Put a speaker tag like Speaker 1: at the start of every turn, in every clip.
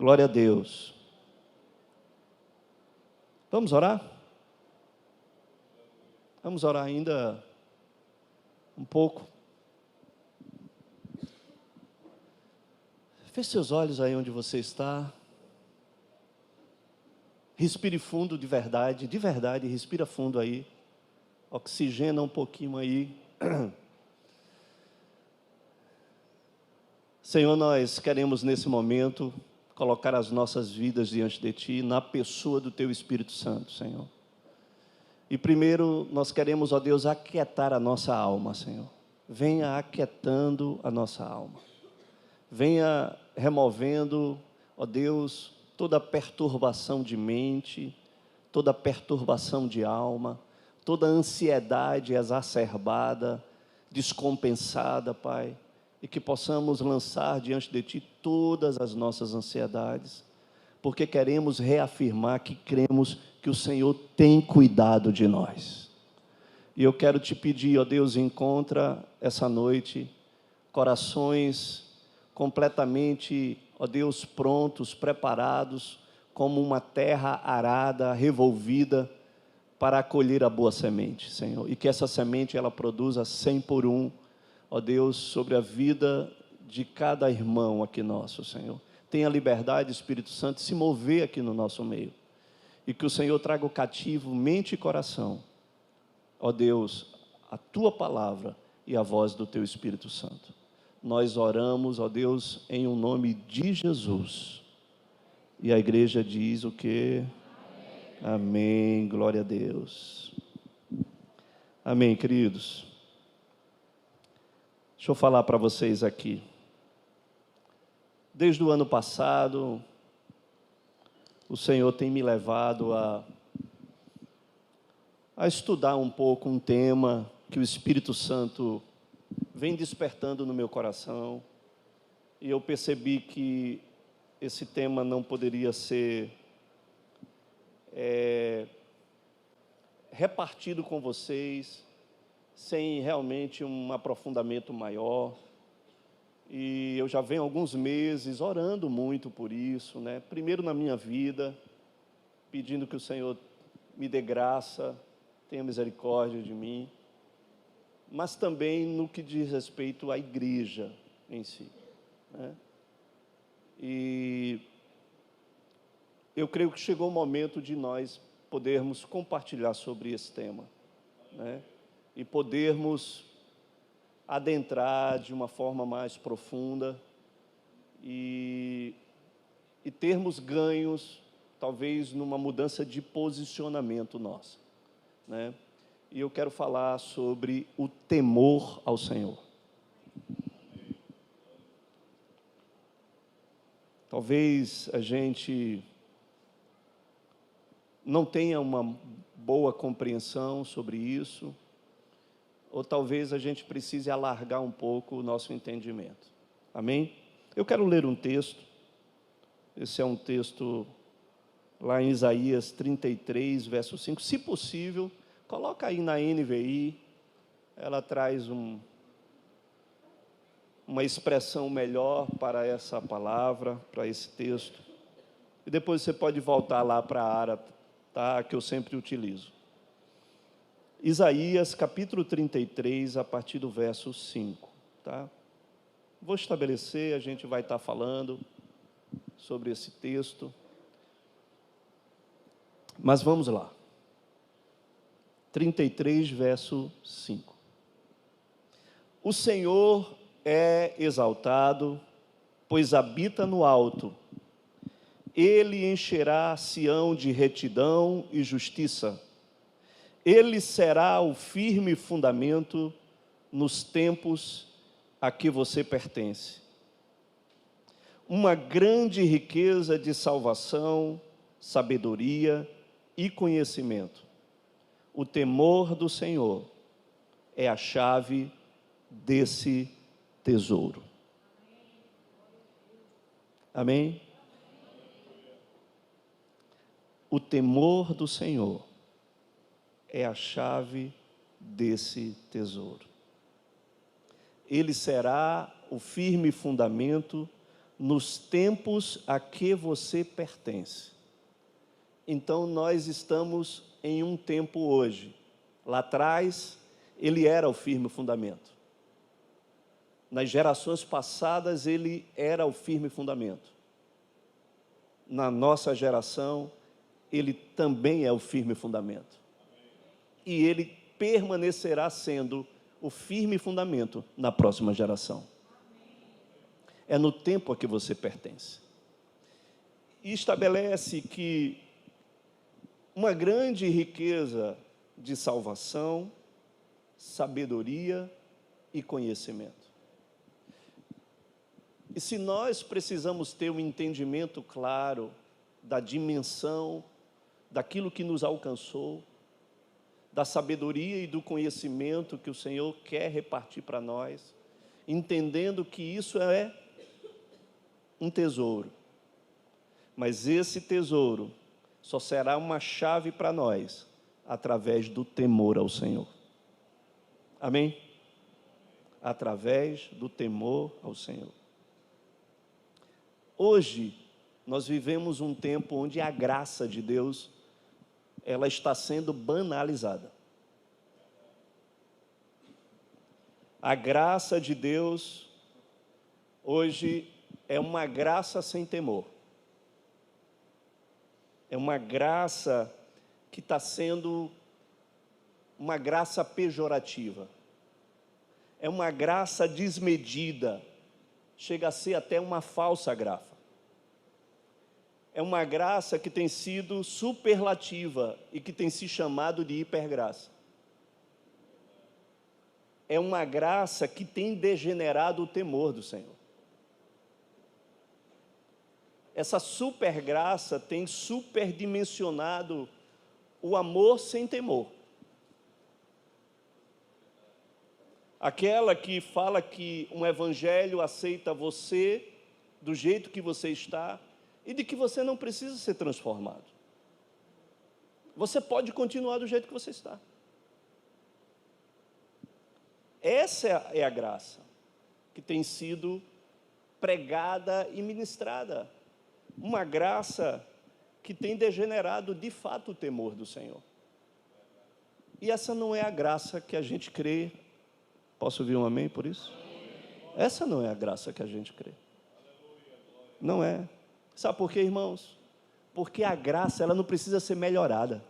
Speaker 1: Glória a Deus. Vamos orar? Vamos orar ainda um pouco. Feche seus olhos aí onde você está. Respire fundo de verdade, respira fundo aí. Oxigena um pouquinho aí. Senhor, nós queremos nesse momento colocar as nossas vidas diante de Ti, na pessoa do Teu Espírito Santo, Senhor. E primeiro nós queremos, ó Deus, aquietar a nossa alma, Senhor. Venha aquietando a nossa alma. Venha removendo, ó Deus, toda perturbação de mente, toda perturbação de alma, toda ansiedade exacerbada, descompensada, Pai, e que possamos lançar diante de Ti todas as nossas ansiedades, porque queremos reafirmar que cremos que o Senhor tem cuidado de nós. E eu quero te pedir, ó Deus, encontra essa noite corações completamente, ó Deus, prontos, preparados, como uma terra arada, revolvida, para acolher a boa semente, Senhor. E que essa semente, ela produza 100 por 1, ó Deus, sobre a vida de cada irmão aqui nosso, Senhor. Tenha liberdade, Espírito Santo, de se mover aqui no nosso meio. E que o Senhor traga o cativo, mente e coração, ó Deus, a Tua palavra e a voz do Teu Espírito Santo. Nós oramos, ó Deus, em o nome de Jesus. E a igreja diz o quê? Amém. Glória a Deus. Amém, queridos. Deixa eu falar para vocês aqui. Desde o ano passado, o Senhor tem me levado a estudar um pouco um tema que o Espírito Santo vem despertando no meu coração, e eu percebi que esse tema não poderia ser repartido com vocês, sem realmente um aprofundamento maior, e eu já venho há alguns meses orando muito por isso, né? Primeiro na minha vida, pedindo que o Senhor me dê graça, tenha misericórdia de mim, mas também no que diz respeito à igreja em si, né? E eu creio que chegou o momento de nós podermos compartilhar sobre esse tema, né? E podermos adentrar de uma forma mais profunda e termos ganhos, talvez numa mudança de posicionamento nosso, né? E eu quero falar sobre o temor ao Senhor. Talvez a gente não tenha uma boa compreensão sobre isso, ou talvez a gente precise alargar um pouco o nosso entendimento. Amém? Eu quero ler um texto. Esse é um texto lá em Isaías 33, verso 5. Se possível, coloca aí na NVI, ela traz uma expressão melhor para essa palavra, para esse texto. E depois você pode voltar lá para a área, tá, que eu sempre utilizo. Isaías, capítulo 33, a partir do verso 5. Tá? Vou estabelecer, a gente vai estar falando sobre esse texto. Mas vamos lá. 33, verso 5. O Senhor é exaltado, pois habita no alto. Ele encherá Sião de retidão e justiça. Ele será o firme fundamento nos tempos a que você pertence. Uma grande riqueza de salvação, sabedoria e conhecimento. O temor do Senhor é a chave desse tesouro. Amém? O temor do Senhor é a chave desse tesouro. Ele será o firme fundamento nos tempos a que você pertence. Então, nós estamos em um tempo hoje. Lá atrás, ele era o firme fundamento. Nas gerações passadas, ele era o firme fundamento. Na nossa geração, ele também é o firme fundamento. E ele permanecerá sendo o firme fundamento na próxima geração. É no tempo a que você pertence. E estabelece que uma grande riqueza de salvação, sabedoria e conhecimento. E se nós precisamos ter um entendimento claro da dimensão, daquilo que nos alcançou, da sabedoria e do conhecimento que o Senhor quer repartir para nós, entendendo que isso é um tesouro. Mas esse tesouro só será uma chave para nós através do temor ao Senhor. Amém? Através do temor ao Senhor. Hoje, nós vivemos um tempo onde a graça de Deus, ela está sendo banalizada. A graça de Deus, hoje, é uma graça sem temor. É uma graça que está sendo uma graça pejorativa. É uma graça desmedida. Chega a ser até uma falsa graça. É uma graça que tem sido superlativa e que tem se chamado de hipergraça. É uma graça que tem degenerado o temor do Senhor. Essa supergraça tem superdimensionado o amor sem temor. Aquela que fala que um evangelho aceita você do jeito que você está e de que você não precisa ser transformado. Você pode continuar do jeito que você está. Essa é a graça que tem sido pregada e ministrada. Uma graça que tem degenerado de fato o temor do Senhor. E essa não é a graça que a gente crê. Posso ouvir um amém por isso? Essa não é a graça que a gente crê. Não é. Sabe por quê, irmãos? Porque a graça, ela não precisa ser melhorada.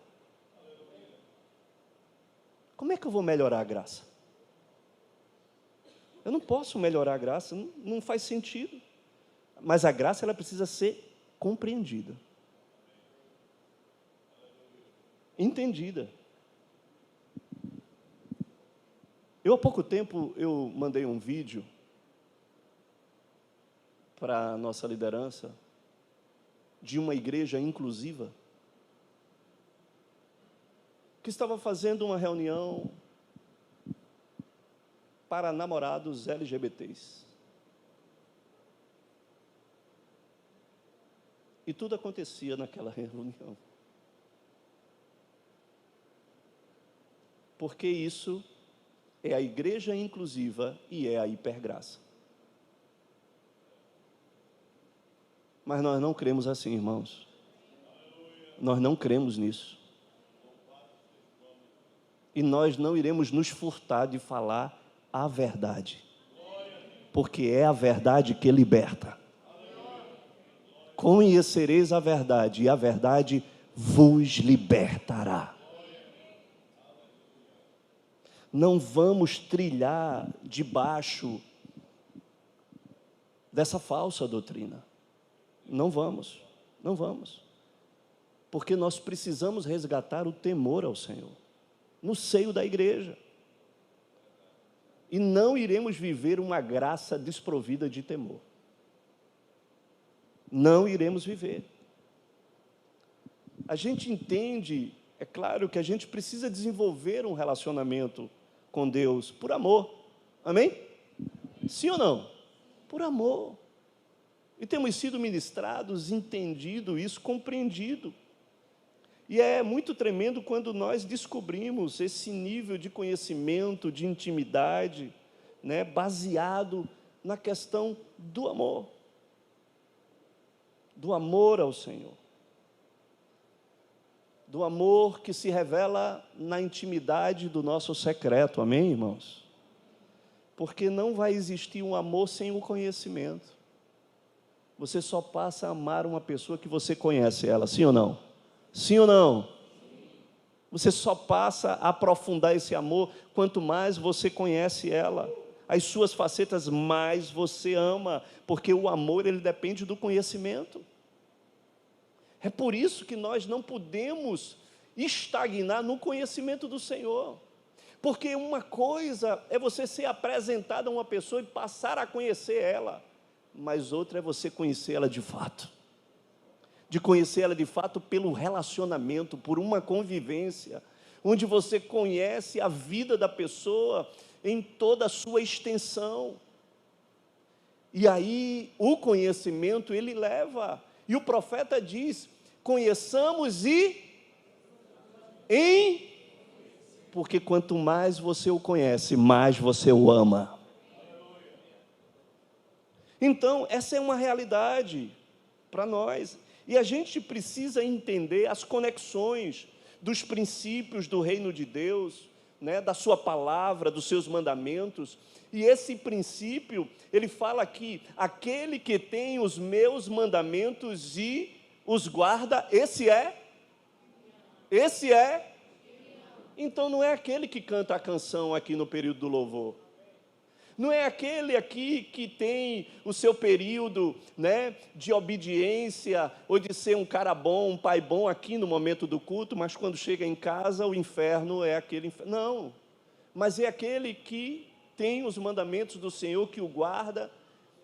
Speaker 1: Como é que eu vou melhorar a graça? Eu não posso melhorar a graça, não faz sentido. Mas a graça, ela precisa ser compreendida. Entendida. Há pouco tempo, eu mandei um vídeo para a nossa liderança de uma igreja inclusiva que estava fazendo uma reunião para namorados LGBTs. E tudo acontecia naquela reunião. Porque isso é a igreja inclusiva e é a hipergraça. Mas nós não cremos assim, irmãos. Nós não cremos nisso. E nós não iremos nos furtar de falar a verdade. Porque é a verdade que liberta. Conhecereis a verdade, e a verdade vos libertará. Não vamos trilhar debaixo dessa falsa doutrina. Não vamos, não vamos. Porque nós precisamos resgatar o temor ao Senhor, no seio da igreja. E não iremos viver uma graça desprovida de temor. Não iremos viver. A gente entende, é claro, que a gente precisa desenvolver um relacionamento com Deus por amor. Amém? Sim ou não? Por amor. E temos sido ministrados, entendido isso, compreendido. E é muito tremendo quando nós descobrimos esse nível de conhecimento, de intimidade, né, baseado na questão do amor. do amor ao Senhor, do amor que se revela na intimidade do nosso secreto, amém, irmãos? Porque não vai existir um amor sem o conhecimento. Você só passa a amar uma pessoa que você conhece ela, sim ou não? Sim ou não? Você só passa a aprofundar esse amor quanto mais você conhece ela. As suas facetas, mais você ama, porque o amor, ele depende do conhecimento. É por isso que nós não podemos estagnar no conhecimento do Senhor. Porque uma coisa é você ser apresentado a uma pessoa e passar a conhecer ela, mas outra é você conhecer ela de fato. De conhecer ela de fato pelo relacionamento, por uma convivência, onde você conhece a vida da pessoa em toda a sua extensão. E aí o conhecimento ele leva, e o profeta diz: conheçamos porque quanto mais você o conhece, mais você o ama. Então, essa é uma realidade para nós, e a gente precisa entender as conexões dos princípios do reino de Deus, né, da sua palavra, dos seus mandamentos. E esse princípio, ele fala aqui: aquele que tem os meus mandamentos e os guarda, esse é. Então não é aquele que canta a canção aqui no período do louvor. Não é aquele aqui que tem o seu período, né, de obediência, ou de ser um cara bom, um pai bom aqui no momento do culto, mas quando chega em casa, o inferno é aquele inferno. Não, mas é aquele que tem os mandamentos do Senhor, que o guarda,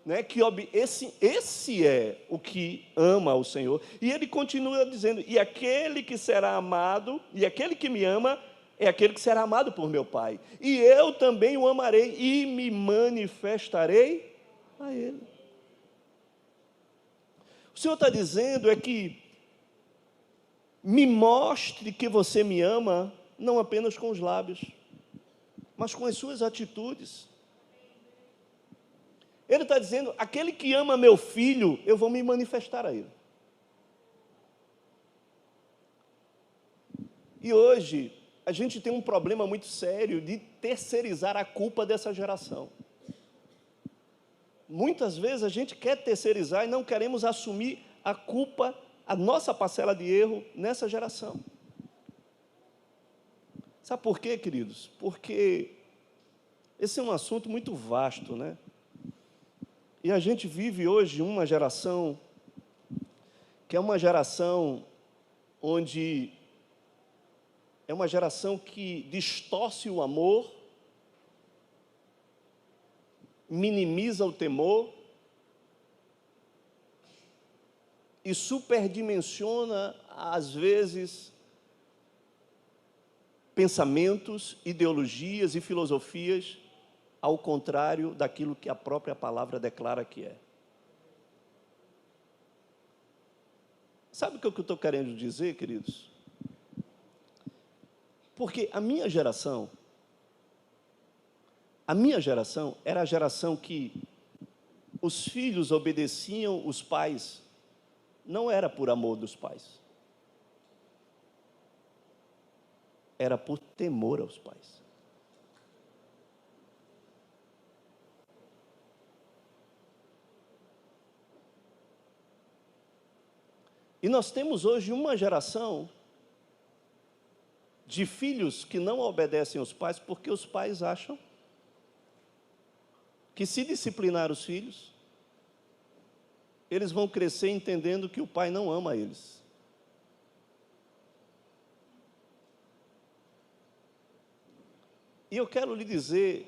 Speaker 1: né, esse é o que ama o Senhor. E ele continua dizendo: e aquele que será amado, e aquele que me ama, é aquele que será amado por meu Pai, e eu também o amarei, e me manifestarei a ele. O Senhor está dizendo é que me mostre que você me ama, não apenas com os lábios, mas com as suas atitudes. Ele está dizendo: aquele que ama meu filho, eu vou me manifestar a ele. E hoje a gente tem um problema muito sério de terceirizar a culpa dessa geração. Muitas vezes a gente quer terceirizar e não queremos assumir a culpa, a nossa parcela de erro nessa geração. Sabe por quê, queridos? Porque esse é um assunto muito vasto, né? E a gente vive hoje uma geração que é uma geração onde é uma geração que distorce o amor, minimiza o temor e superdimensiona, às vezes, pensamentos, ideologias e filosofias, ao contrário daquilo que a própria palavra declara que é. Sabe o que eu estou querendo dizer, queridos? Porque a minha geração era a geração que os filhos obedeciam os pais, não era por amor dos pais, era por temor aos pais. E nós temos hoje uma geração de filhos que não obedecem aos pais porque os pais acham que, se disciplinar os filhos, eles vão crescer entendendo que o pai não ama eles. E eu quero lhe dizer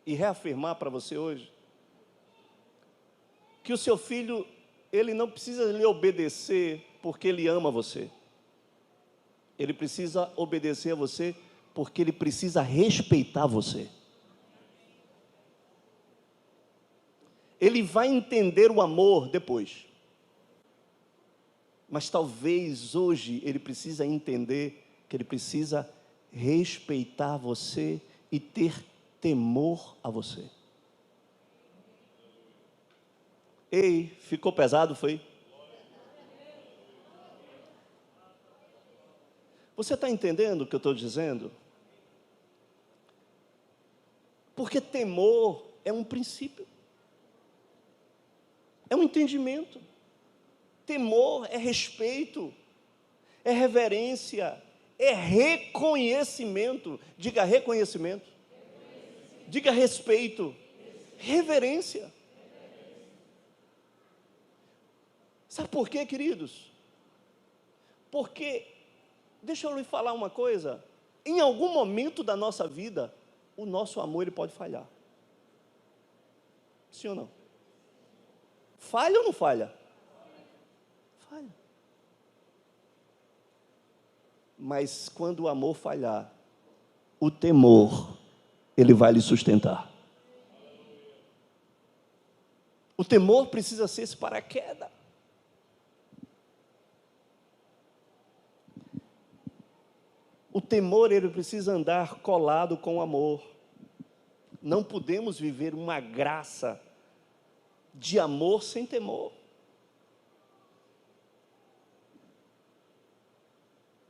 Speaker 1: e reafirmar para você hoje que o seu filho, ele não precisa lhe obedecer porque ele ama você. Ele precisa obedecer a você porque ele precisa respeitar você. Ele vai entender o amor depois. Mas talvez hoje ele precisa entender que ele precisa respeitar você e ter temor a você. Ei, ficou pesado, foi? Você está entendendo o que eu estou dizendo? Porque temor é um princípio, é um entendimento. Temor é respeito, é reverência, é reconhecimento. Diga reconhecimento. Diga respeito. Reverência. Sabe por quê, queridos? Porque, deixa eu lhe falar uma coisa, em algum momento da nossa vida, o nosso amor ele pode falhar. Sim ou não? Falha ou não falha? Falha. Mas quando o amor falhar, o temor, ele vai lhe sustentar. O temor precisa ser esse paraquedas. O temor, ele precisa andar colado com o amor. Não podemos viver uma graça de amor sem temor.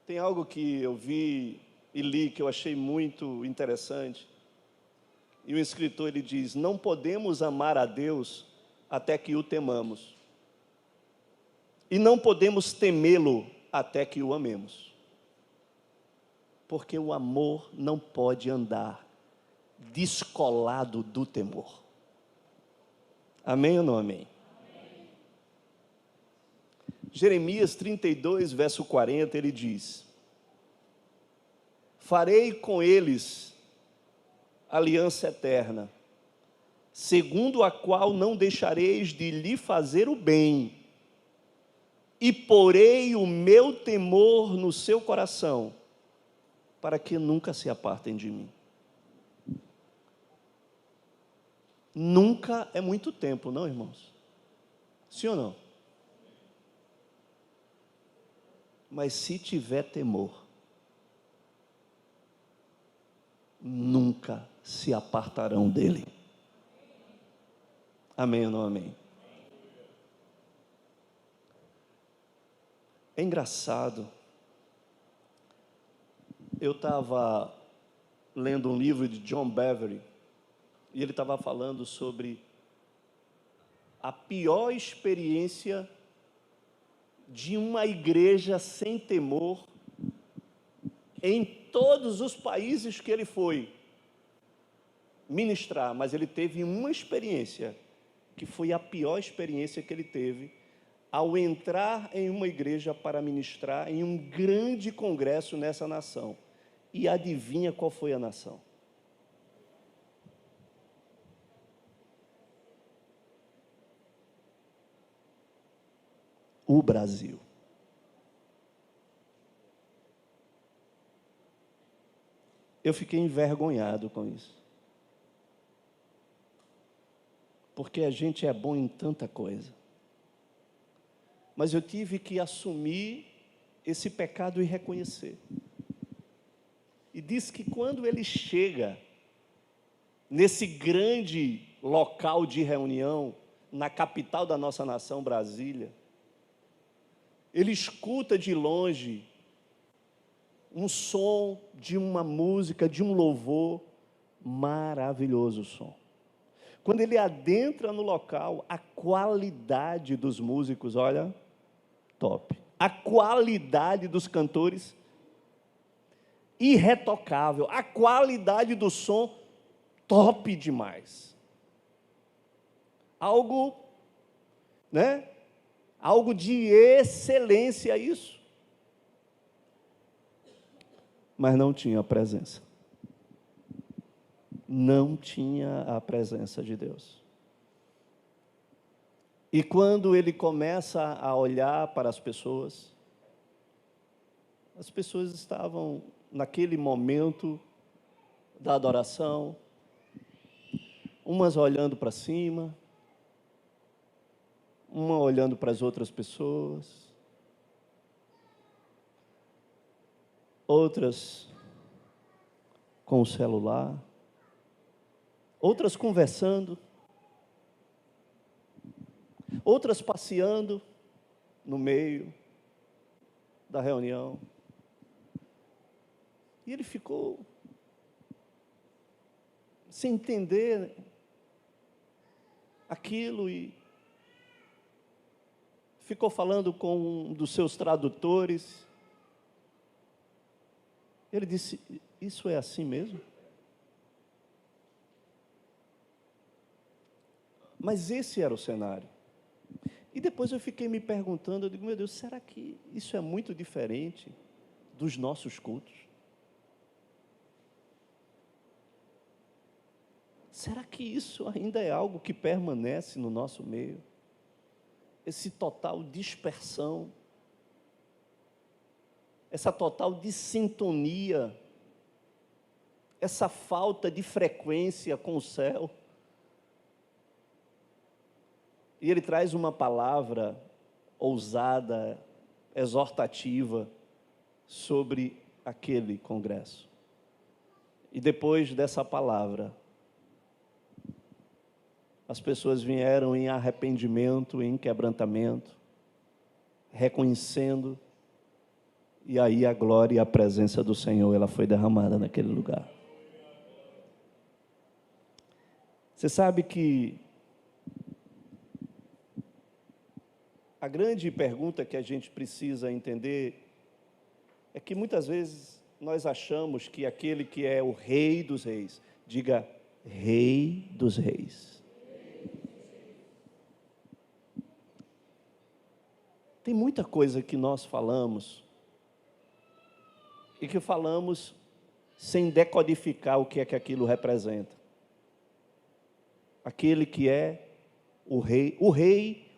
Speaker 1: Tem algo que eu vi e li que eu achei muito interessante. E o escritor, ele diz: não podemos amar a Deus até que o temamos. E não podemos temê-lo até que o amemos. Porque o amor não pode andar descolado do temor. Amém ou não amém? Amém. Jeremias 32, verso 40, ele diz: farei com eles aliança eterna, segundo a qual não deixareis de lhe fazer o bem, e porei o meu temor no seu coração, para que nunca se apartem de mim. Nunca é muito tempo, não, irmãos? Sim ou não? Mas se tiver temor, nunca se apartarão dele. Amém ou não amém? É engraçado. Eu estava lendo um livro de John Bevere, e ele estava falando sobre a pior experiência de uma igreja sem temor em todos os países que ele foi ministrar, mas ele teve uma experiência, que foi a pior experiência que ele teve, ao entrar em uma igreja para ministrar em um grande congresso nessa nação. E adivinha qual foi a nação? O Brasil. Eu fiquei envergonhado com isso. Porque a gente é bom em tanta coisa. Mas eu tive que assumir esse pecado e reconhecer. E diz que quando ele chega nesse grande local de reunião, na capital da nossa nação, Brasília, ele escuta de longe um som de uma música, de um louvor, maravilhoso o som. Quando ele adentra no local, a qualidade dos músicos, olha, top. A qualidade dos cantores, irretocável. A qualidade do som, top demais. Algo, né? Algo de excelência isso. Mas não tinha a presença. Não tinha a presença de Deus. E quando ele começa a olhar para as pessoas estavam naquele momento da adoração, umas olhando para cima, uma olhando para as outras pessoas, outras com o celular, outras conversando, outras passeando no meio da reunião. E ele ficou sem entender aquilo e ficou falando com um dos seus tradutores. Ele disse: isso é assim mesmo? Mas esse era o cenário. E depois eu fiquei me perguntando, eu digo, meu Deus, será que isso é muito diferente dos nossos cultos? Será que isso ainda é algo que permanece no nosso meio? Esse total dispersão, essa total dissintonia, essa falta de frequência com o céu. E ele traz uma palavra ousada, exortativa, sobre aquele congresso. E depois dessa palavra, as pessoas vieram em arrependimento, em quebrantamento, reconhecendo, e aí a glória e a presença do Senhor, ela foi derramada naquele lugar. Você sabe que a grande pergunta que a gente precisa entender é que muitas vezes nós achamos que aquele que é o Rei dos Reis, diga, Rei dos Reis. Tem muita coisa que nós falamos e que falamos sem decodificar o que é que aquilo representa. Aquele que é o rei,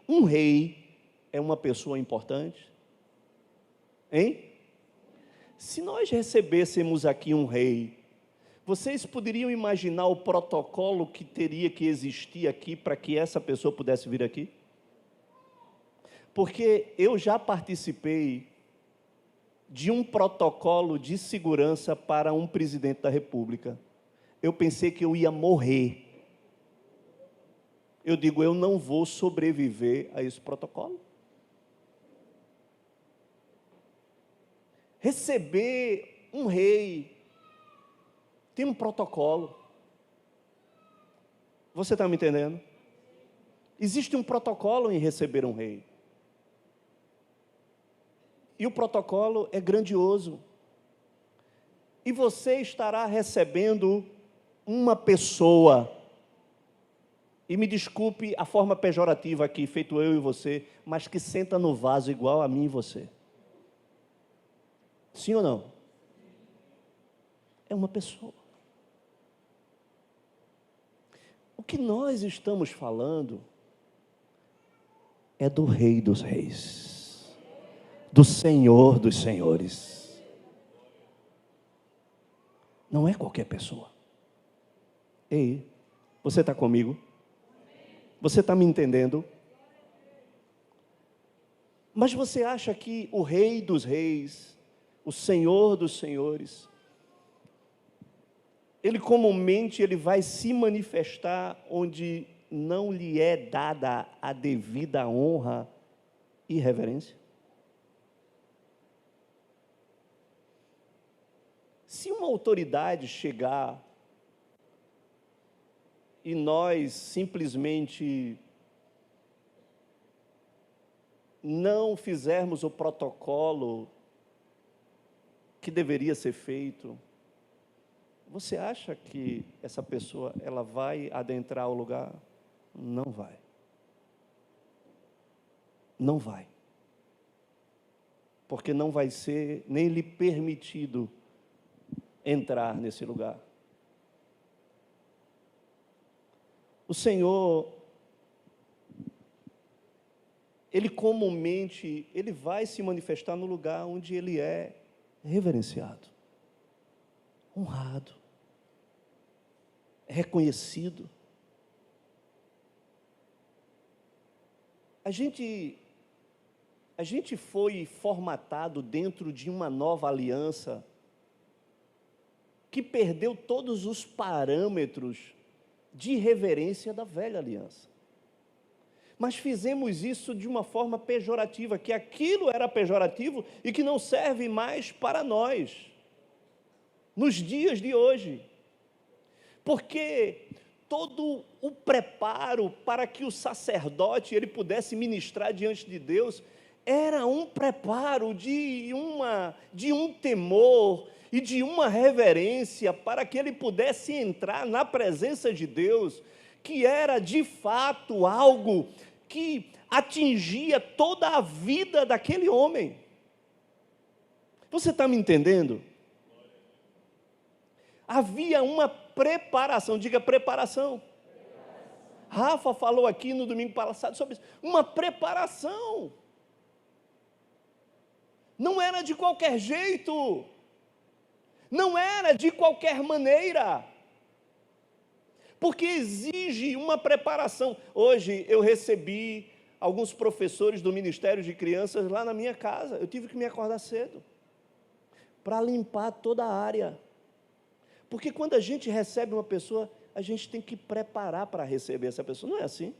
Speaker 1: um rei é uma pessoa importante? Hein? Se nós recebêssemos aqui um rei, vocês poderiam imaginar o protocolo que teria que existir aqui para que essa pessoa pudesse vir aqui? Porque eu já participei de um protocolo de segurança para um presidente da República. Eu pensei que eu ia morrer. Eu digo, eu não vou sobreviver a esse protocolo. Receber um rei tem um protocolo. Você está me entendendo? Existe um protocolo em receber um rei. E o protocolo é grandioso. E você estará recebendo uma pessoa. E me desculpe a forma pejorativa aqui, feito eu e você, mas que senta no vaso igual a mim e você. Sim ou não? É uma pessoa. O que nós estamos falando é do Rei dos Reis. Do Senhor dos Senhores. Não é qualquer pessoa. Ei, você está comigo? Você está me entendendo? Mas você acha que o Rei dos Reis, o Senhor dos Senhores, ele comumente ele vai se manifestar onde não lhe é dada a devida honra e reverência? Se uma autoridade chegar e nós simplesmente não fizermos o protocolo que deveria ser feito, você acha que essa pessoa ela vai adentrar o lugar? Não vai. Não vai. Porque não vai ser nem lhe permitido entrar nesse lugar. O Senhor, Ele comumente, Ele vai se manifestar no lugar onde Ele é reverenciado, honrado, reconhecido. A gente foi formatado dentro de uma nova aliança que perdeu todos os parâmetros de reverência da velha aliança. Mas fizemos isso de uma forma pejorativa, que aquilo era pejorativo e que não serve mais para nós. nos dias de hoje, porque todo o preparo para que o sacerdote ele pudesse ministrar diante de Deus era um preparo de um temor e de uma reverência para que ele pudesse entrar na presença de Deus, que era de fato algo que atingia toda a vida daquele homem. Você está me entendendo? Havia uma preparação, diga preparação. Rafa falou aqui no domingo passado sobre isso, uma preparação. Não era de qualquer jeito, não era de qualquer maneira, porque exige uma preparação. Hoje eu recebi alguns professores do Ministério de Crianças lá na minha casa, eu tive que me acordar cedo, para limpar toda a área, porque quando a gente recebe uma pessoa, a gente tem que preparar para receber essa pessoa, não é assim?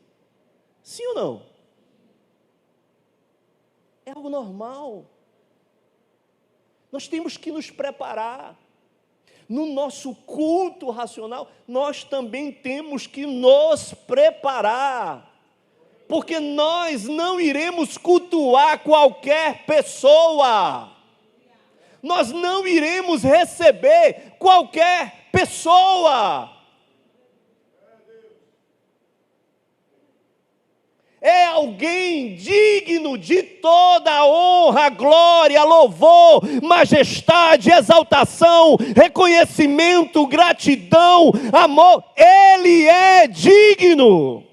Speaker 1: Sim ou não? É algo normal. Nós temos que nos preparar. No nosso culto racional, nós também temos que nos preparar, porque nós não iremos cultuar qualquer pessoa, nós não iremos receber qualquer pessoa. É alguém digno de toda honra, glória, louvor, majestade, exaltação, reconhecimento, gratidão, amor. Ele é digno.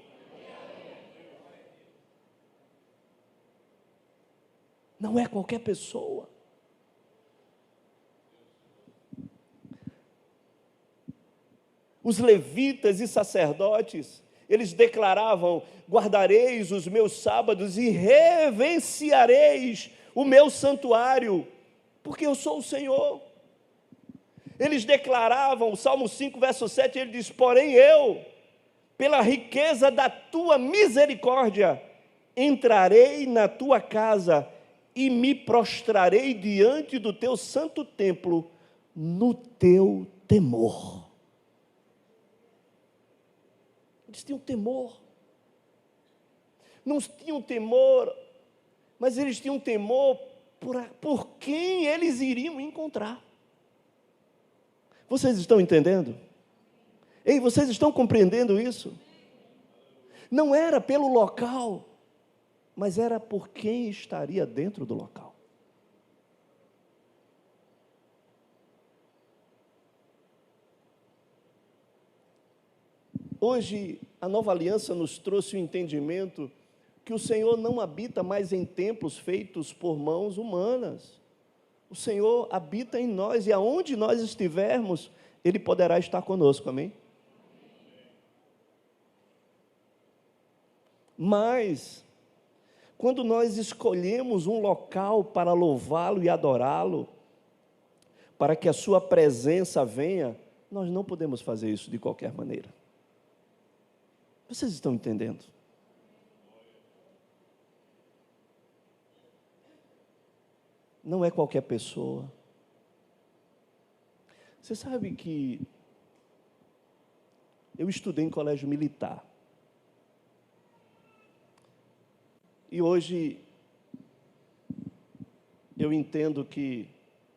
Speaker 1: Não é qualquer pessoa. Os levitas e sacerdotes, eles declaravam: guardareis os meus sábados e reverenciareis o meu santuário, porque eu sou o Senhor. Eles declaravam, o Salmo 5, verso 7, ele diz: porém eu, pela riqueza da tua misericórdia, entrarei na tua casa e me prostrarei diante do teu santo templo, no teu temor. Eles tinham temor, não tinham temor, mas eles tinham temor por quem eles iriam encontrar. Vocês estão entendendo? Ei, vocês estão compreendendo isso? Não era pelo local, mas era por quem estaria dentro do local. Hoje, a nova aliança nos trouxe o entendimento que o Senhor não habita mais em templos feitos por mãos humanas. O Senhor habita em nós, e aonde nós estivermos, Ele poderá estar conosco, amém? Mas, quando nós escolhemos um local para louvá-lo e adorá-lo, para que a sua presença venha, nós não podemos fazer isso de qualquer maneira. Vocês estão entendendo? Não é qualquer pessoa. Você sabe que eu estudei em colégio militar. E hoje eu entendo que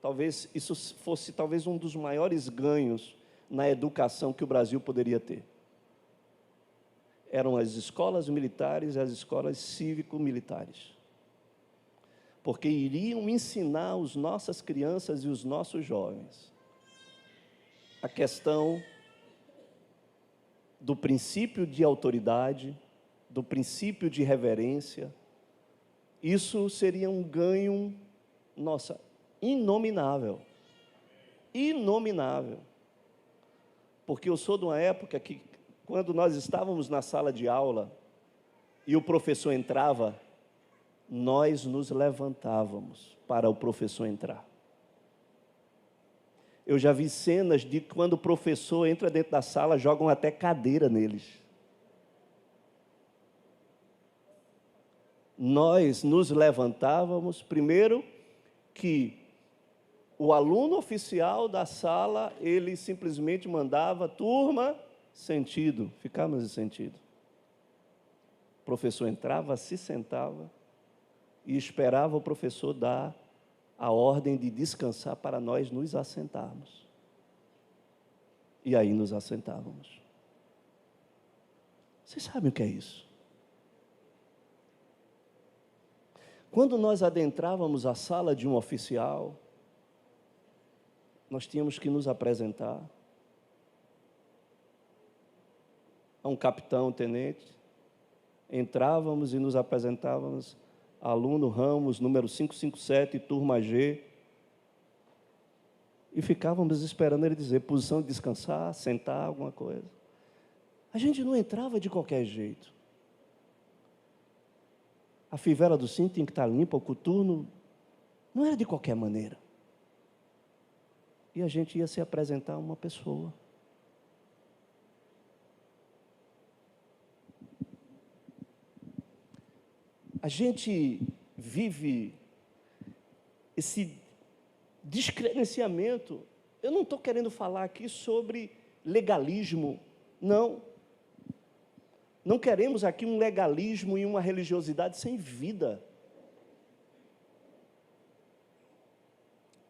Speaker 1: talvez isso fosse um dos maiores ganhos na educação que o Brasil poderia ter. Eram as escolas militares e as escolas cívico-militares, porque iriam ensinar as nossas crianças e os nossos jovens a questão do princípio de autoridade, do princípio de reverência. Isso seria um ganho, inominável, porque eu sou de uma época que, quando nós estávamos na sala de aula e o professor entrava, nós nos levantávamos para o professor entrar. Eu já vi cenas de quando o professor entra dentro da sala, jogam até cadeira neles. Nós nos levantávamos, primeiro que O aluno oficial da sala, ele simplesmente mandava, turma, sentido, ficávamos em sentido. O professor entrava, se sentava e esperava o professor dar a ordem de descansar para nós nos assentarmos. E aí nos assentávamos. Vocês sabem o que é isso? Quando nós adentrávamos a sala de um oficial, nós tínhamos que nos apresentar a um capitão, tenente. Entrávamos e nos apresentávamos, aluno Ramos, número 557, turma G. E ficávamos esperando ele dizer, posição de descansar, sentar, alguma coisa. A gente não entrava de qualquer jeito. A fivela do cinto tinha que estar limpa, o coturno não era de qualquer maneira. E a gente ia se apresentar a uma pessoa. A gente vive esse descredenciamento. Eu não estou querendo falar aqui sobre legalismo, não. Não queremos aqui um legalismo e uma religiosidade sem vida.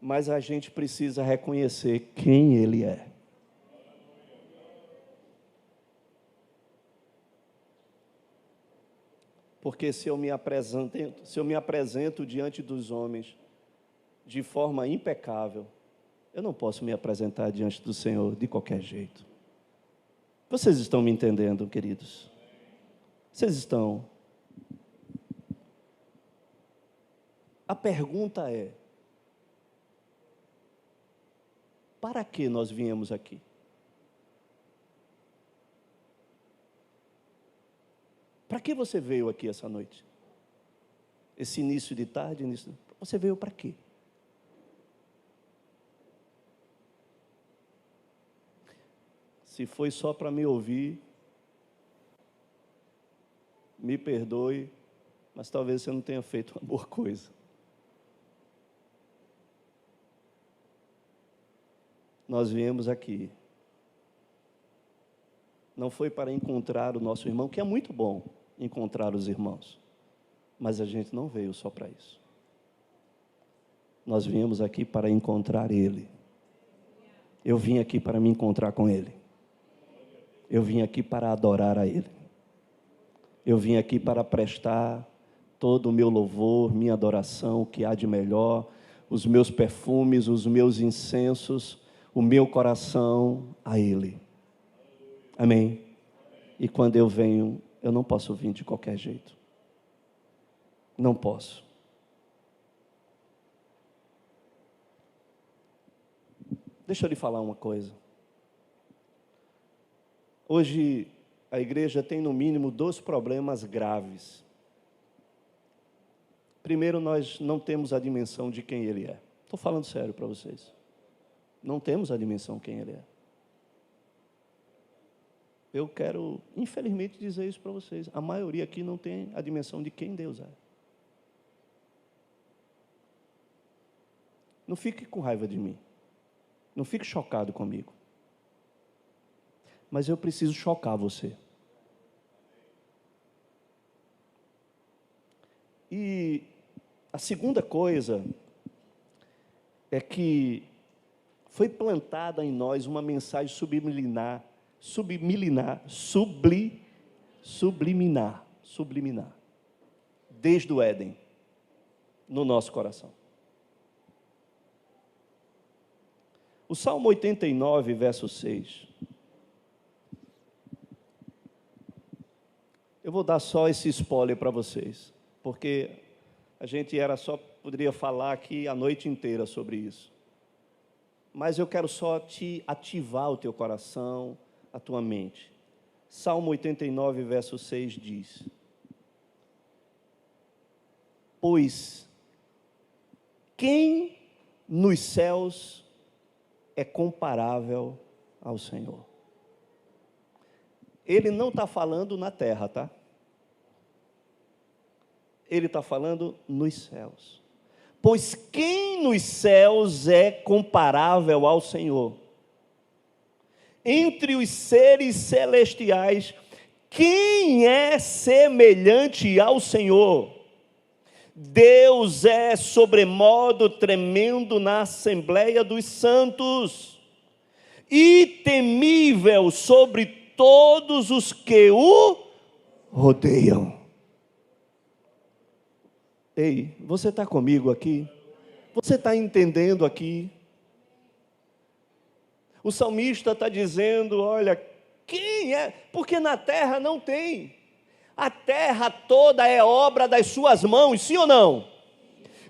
Speaker 1: Mas a gente precisa reconhecer quem Ele é. Porque se eu me apresento diante dos homens de forma impecável, eu não posso me apresentar diante do Senhor de qualquer jeito. Vocês estão me entendendo, queridos? Vocês estão? A pergunta é: para que nós viemos aqui? Para que você veio aqui essa noite? Esse início de tarde, você veio para quê? Se foi só para me ouvir, me perdoe, mas talvez você não tenha feito uma boa coisa. Nós viemos aqui, não foi para encontrar o nosso irmão, que é muito bom encontrar os irmãos, mas a gente não veio só para isso. Nós viemos aqui para encontrar Ele. Eu vim aqui para me encontrar com Ele. Eu vim aqui para adorar a Ele. Eu vim aqui para prestar todo o meu louvor, minha adoração, o que há de melhor, os meus perfumes, os meus incensos, o meu coração a Ele. Amém? E quando eu venho, eu não posso vir de qualquer jeito. Não posso. Deixa eu lhe falar uma coisa. Hoje, a igreja tem no mínimo 2 problemas graves. Primeiro, nós não temos a dimensão de quem Ele é. Estou falando sério para vocês. Não temos a dimensão de quem Ele é. Eu quero, infelizmente, dizer isso para vocês. A maioria aqui não tem a dimensão de quem Deus é. Não fique com raiva de mim. Não fique chocado comigo. Mas eu preciso chocar você. E a segunda coisa é que foi plantada em nós uma mensagem subliminar, desde o Éden, no nosso coração. O Salmo 89, verso 6. Eu vou dar só esse spoiler para vocês, porque a gente poderia falar aqui a noite inteira sobre isso. Mas eu quero só te ativar o teu coração, a tua mente. Salmo 89, verso 6 diz: pois quem nos céus é comparável ao Senhor? Ele não está falando na terra, tá? Ele está falando nos céus. Pois quem nos céus é comparável ao Senhor? Entre os seres celestiais, quem é semelhante ao Senhor? Deus é sobremodo tremendo na assembleia dos santos e temível sobre todos os que o rodeiam. Ei, você está comigo aqui? Você está entendendo aqui? O salmista está dizendo, olha, quem é? Porque na terra não tem. A terra toda é obra das suas mãos, sim ou não?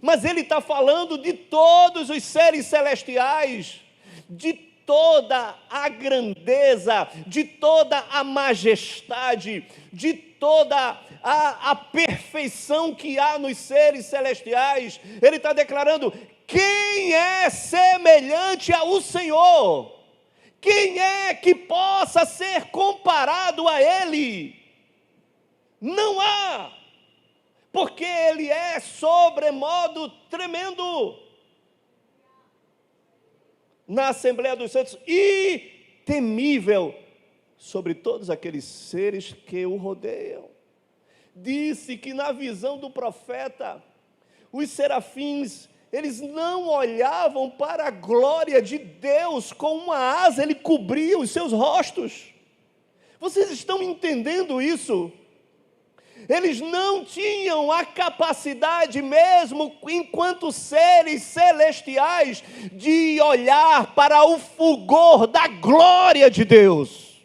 Speaker 1: Mas ele está falando de todos os seres celestiais, de toda a grandeza, de toda a majestade, de toda a perfeição que há nos seres celestiais. Ele está declarando, quem é semelhante ao Senhor? Quem é que possa ser comparado a Ele? Não há, porque Ele é sobremodo tremendo na Assembleia dos Santos e temível sobre todos aqueles seres que o rodeiam. Disse que na visão do profeta, os serafins, eles não olhavam para a glória de Deus, com uma asa ele cobria os seus rostos. Vocês estão entendendo isso? Eles não tinham a capacidade, mesmo enquanto seres celestiais, de olhar para o fulgor da glória de Deus.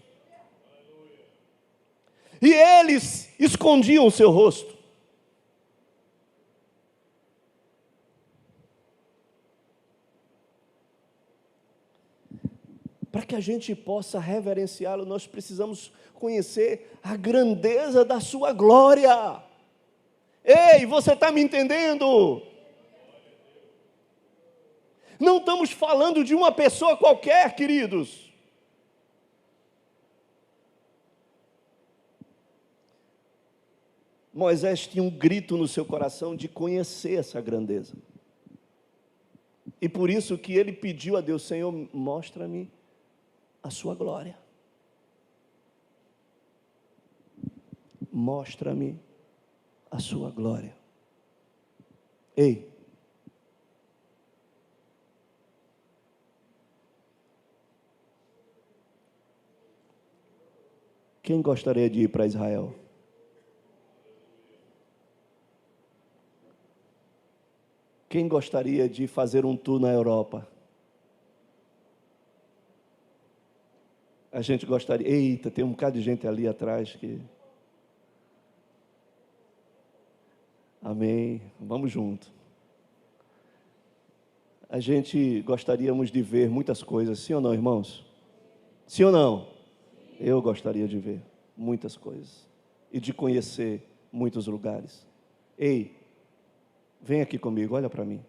Speaker 1: E eles escondiam o seu rosto. Para que a gente possa reverenciá-lo, nós precisamos conhecer a grandeza da sua glória. Ei, você está me entendendo? Não estamos falando de uma pessoa qualquer, queridos. Moisés tinha um grito no seu coração de conhecer essa grandeza. E por isso que ele pediu a Deus, Senhor, mostra-me a sua glória. Mostra-me a sua glória. Ei, quem gostaria de ir para Israel? Quem gostaria de fazer um tour na Europa? A gente gostaria. Eita, tem um bocado de gente ali atrás que... Amém. Vamos junto. A gente gostaríamos de ver muitas coisas, sim ou não, irmãos? Sim ou não? Eu gostaria de ver muitas coisas e de conhecer muitos lugares. Ei, vem aqui comigo, olha para mim.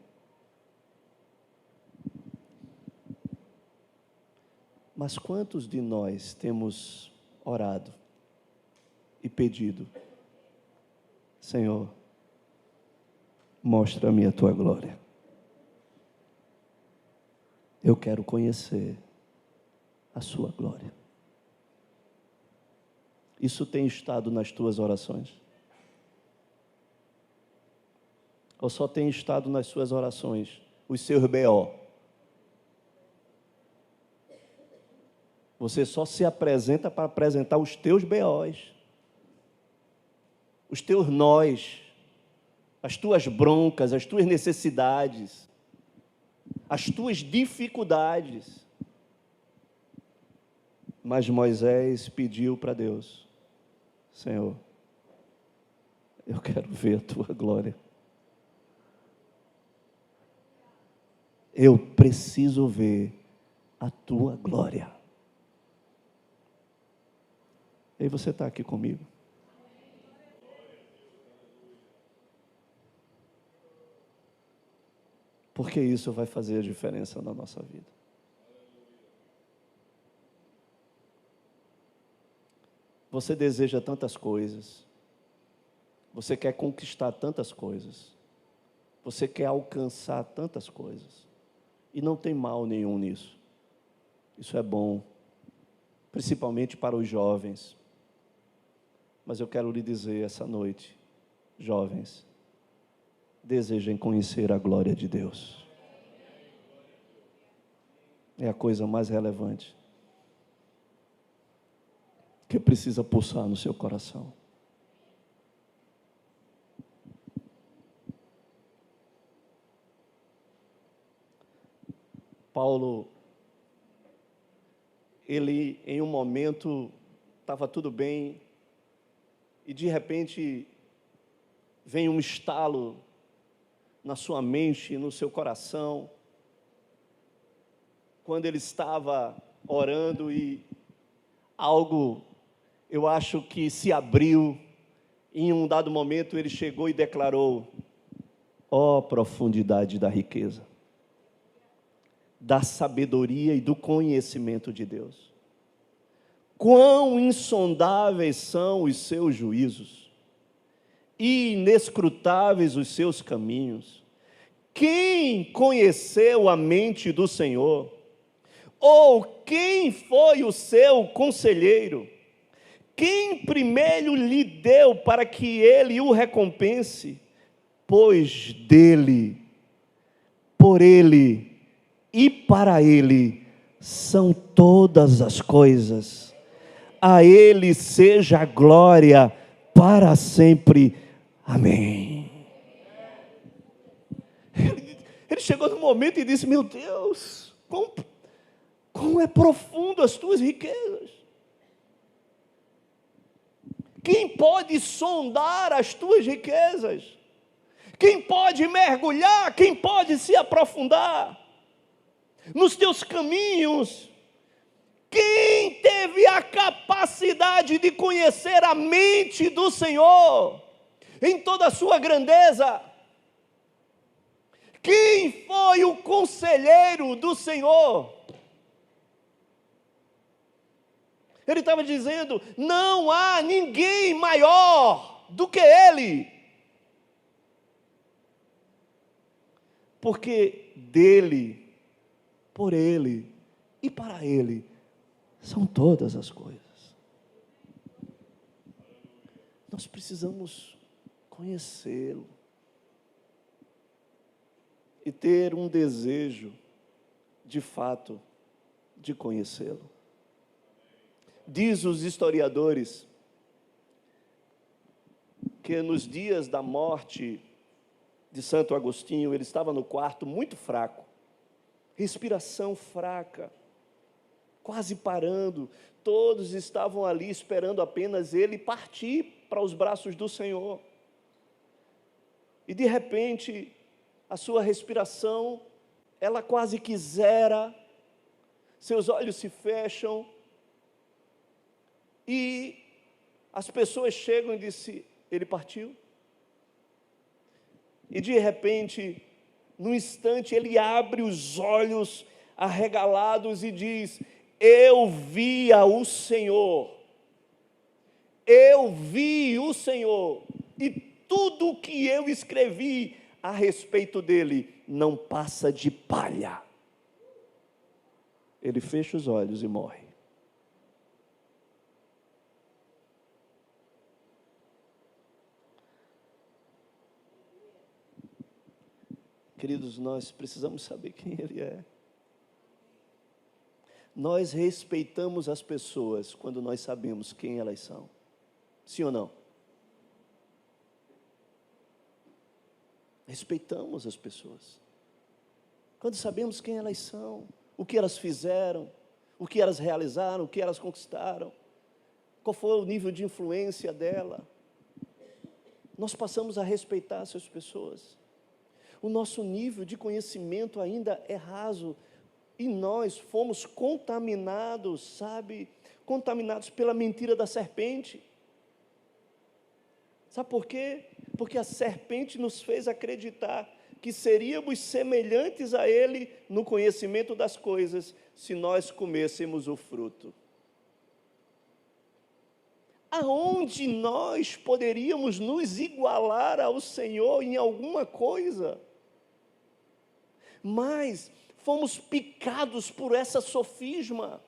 Speaker 1: Mas quantos de nós temos orado e pedido, Senhor, mostra-me a tua glória. Eu quero conhecer a sua glória. Isso tem estado nas tuas orações? Ou só tem estado nas suas orações os seus B.O.? Você só se apresenta para apresentar os teus B.O.s, os teus nós, as tuas broncas, as tuas necessidades, as tuas dificuldades. Mas Moisés pediu para Deus, Senhor, eu quero ver a tua glória. Eu preciso ver a tua glória. E você está aqui comigo? Porque isso vai fazer a diferença na nossa vida. Você deseja tantas coisas, você quer conquistar tantas coisas, Você quer alcançar tantas coisas. E não tem mal nenhum nisso. Isso é bom, principalmente para os jovens. Mas eu quero lhe dizer essa noite, jovens, desejem conhecer a glória de Deus. É a coisa mais relevante que precisa pulsar no seu coração. Paulo, ele em um momento estava tudo bem e de repente vem um estalo na sua mente, no seu coração, quando ele estava orando e algo, eu acho que se abriu, em um dado momento ele chegou e declarou: ó profundidade da riqueza, da sabedoria e do conhecimento de Deus. Quão insondáveis são os seus juízos, e inescrutáveis os seus caminhos. Quem conheceu a mente do Senhor? Ou quem foi o seu conselheiro? Quem primeiro lhe deu para que ele o recompense? Pois dele, por ele e para ele são todas as coisas. A ele seja a glória para sempre. Amém. Ele chegou no momento e disse: meu Deus, como é profundo as tuas riquezas. Quem pode sondar as tuas riquezas? Quem pode mergulhar? Quem pode se aprofundar nos teus caminhos? Quem teve a capacidade de conhecer a mente do Senhor em toda a sua grandeza? Quem foi o conselheiro do Senhor? Ele estava dizendo: não há ninguém maior do que Ele. Porque dele, por Ele e para Ele são todas as coisas. Nós precisamos conhecê-lo e ter um desejo, de fato, de conhecê-lo. Diz os historiadores que nos dias da morte de Santo Agostinho, ele estava no quarto muito fraco, respiração fraca, quase parando. Todos estavam ali esperando apenas ele partir para os braços do Senhor. E de repente, a sua respiração, ela quase que zera, seus olhos se fecham, e as pessoas chegam e dizem: ele partiu. E de repente, num instante, ele abre os olhos arregalados e diz: eu via o Senhor, eu vi o Senhor, e tudo o que eu escrevi a respeito dele não passa de palha. Ele fecha os olhos e morre. Queridos, nós precisamos saber quem Ele é. Nós respeitamos as pessoas quando nós sabemos quem elas são. Sim ou não? Respeitamos as pessoas quando sabemos quem elas são, o que elas fizeram, o que elas realizaram, o que elas conquistaram, qual foi o nível de influência dela. Nós passamos a respeitar essas pessoas. O nosso nível de conhecimento ainda é raso, e nós fomos contaminados, sabe? Contaminados pela mentira da serpente. Sabe por quê? Porque a serpente nos fez acreditar que seríamos semelhantes a ele no conhecimento das coisas, se nós comêssemos o fruto. Aonde nós poderíamos nos igualar ao Senhor em alguma coisa? Mas fomos picados por essa sofisma.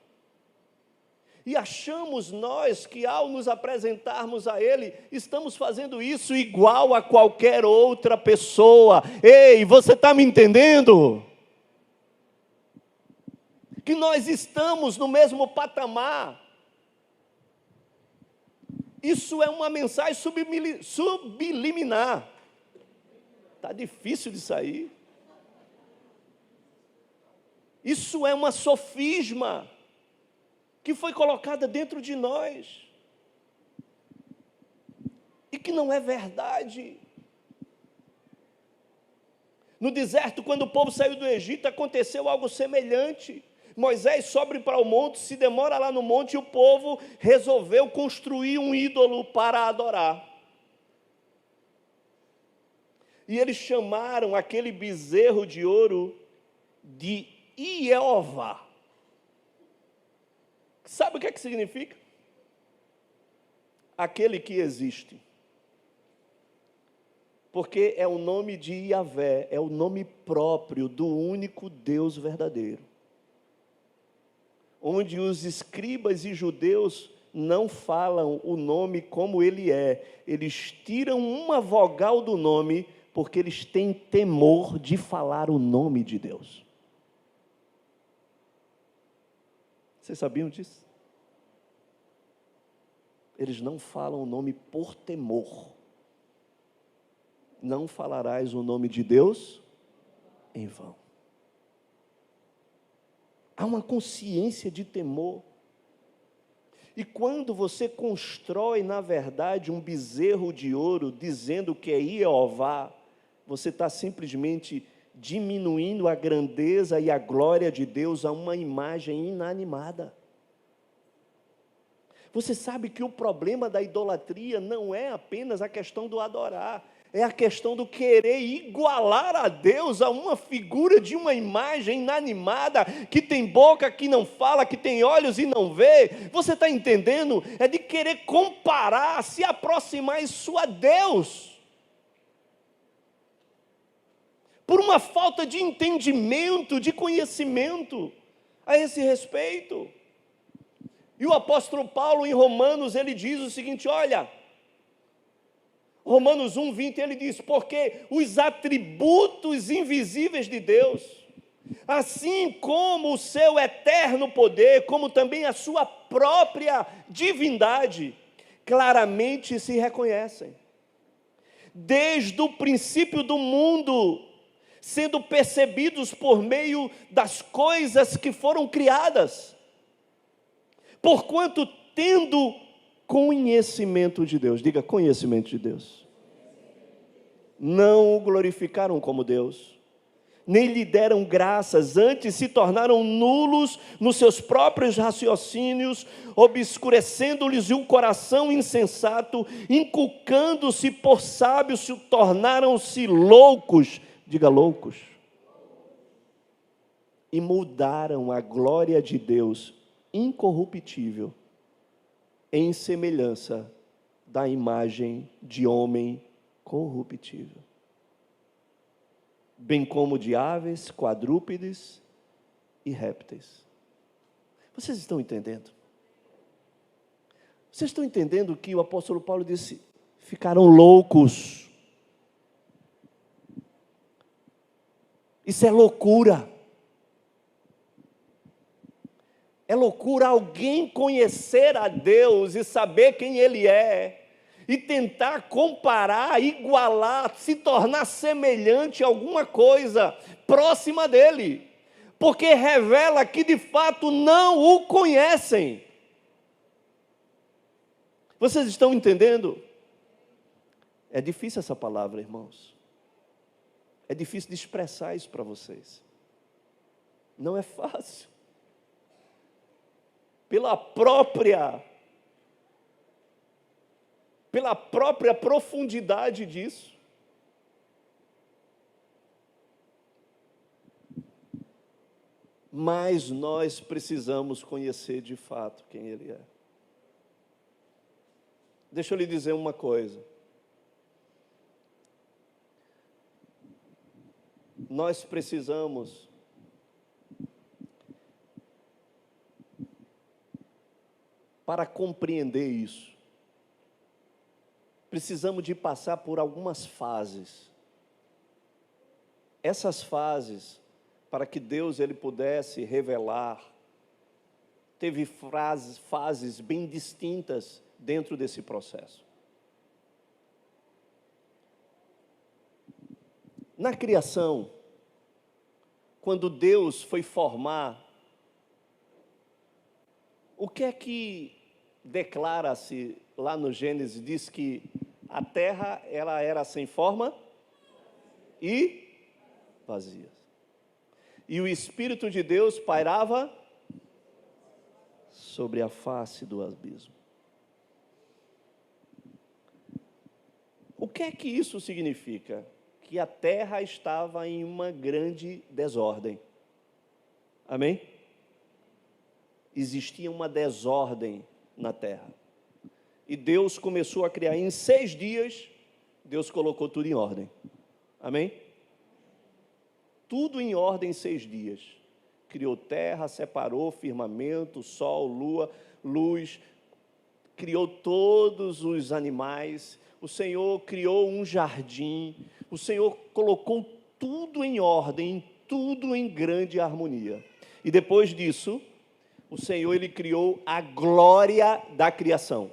Speaker 1: E achamos nós que ao nos apresentarmos a Ele, estamos fazendo isso igual a qualquer outra pessoa. Ei, você está me entendendo? Que nós estamos no mesmo patamar. Isso é uma mensagem subliminar. Está difícil de sair. Isso é uma sofisma que foi colocada dentro de nós e que não é verdade. No deserto, quando o povo saiu do Egito, aconteceu algo semelhante. Moisés sobe para o monte, se demora lá no monte e o povo resolveu construir um ídolo para adorar. E eles chamaram aquele bezerro de ouro de Iéová. Sabe o que significa? Aquele que existe. Porque é o nome de Yahvé, é o nome próprio do único Deus verdadeiro. Onde os escribas e judeus não falam o nome como ele é. Eles tiram uma vogal do nome, porque eles têm temor de falar o nome de Deus. Vocês sabiam disso? Eles não falam o nome por temor. Não falarás o nome de Deus em vão. Há uma consciência de temor. E quando você constrói, na verdade, um bezerro de ouro, dizendo que é Iéová, você está simplesmente diminuindo a grandeza e a glória de Deus a uma imagem inanimada. Você sabe que o problema da idolatria não é apenas a questão do adorar, é a questão do querer igualar a Deus a uma figura de uma imagem inanimada, que tem boca, que não fala, que tem olhos e não vê. Você está entendendo? É de querer comparar, se aproximar isso a Deus. Por uma falta de entendimento, de conhecimento a esse respeito. E o apóstolo Paulo, em Romanos, ele diz o seguinte, olha, Romanos 1:20, ele diz, porque os atributos invisíveis de Deus, assim como o seu eterno poder, como também a sua própria divindade, claramente se reconhecem. Desde o princípio do mundo, sendo percebidos por meio das coisas que foram criadas, porquanto tendo conhecimento de Deus, diga conhecimento de Deus, não o glorificaram como Deus, nem lhe deram graças, antes se tornaram nulos nos seus próprios raciocínios, obscurecendo-lhes o coração insensato, inculcando-se por sábios, tornaram-se loucos, diga loucos, e mudaram a glória de Deus incorruptível em semelhança da imagem de homem corruptível, bem como de aves, quadrúpedes e répteis. Vocês estão entendendo? Vocês estão entendendo que o apóstolo Paulo disse, ficaram loucos. Isso é loucura. É loucura alguém conhecer a Deus e saber quem Ele é, e tentar comparar, igualar, se tornar semelhante a alguma coisa próxima dEle, porque revela que de fato não o conhecem. Vocês estão entendendo? É difícil essa palavra, irmãos. É difícil de expressar isso para vocês. Não é fácil. Pela própria profundidade disso. Mas nós precisamos conhecer de fato quem Ele é. Deixa eu lhe dizer uma coisa. nós precisamos para compreender isso, precisamos de passar por algumas fases. Essas fases, para que Deus ele pudesse revelar, teve fases bem distintas dentro desse processo. Na criação, quando Deus foi formar, o que é que declara-se lá no Gênesis? Diz que a terra ela era sem forma e vazia. E o Espírito de Deus pairava sobre a face do abismo. O que é que isso significa? Que a terra estava em uma grande desordem. Amém? Existia uma desordem na terra. E Deus começou a criar. Em 6 dias, Deus colocou tudo em ordem. Amém? Tudo em ordem em 6 dias. Criou terra, separou firmamento, sol, lua, luz. Criou todos os animais. O Senhor criou um jardim. O Senhor colocou tudo em ordem, tudo em grande harmonia. E depois disso, o Senhor ele criou a glória da criação.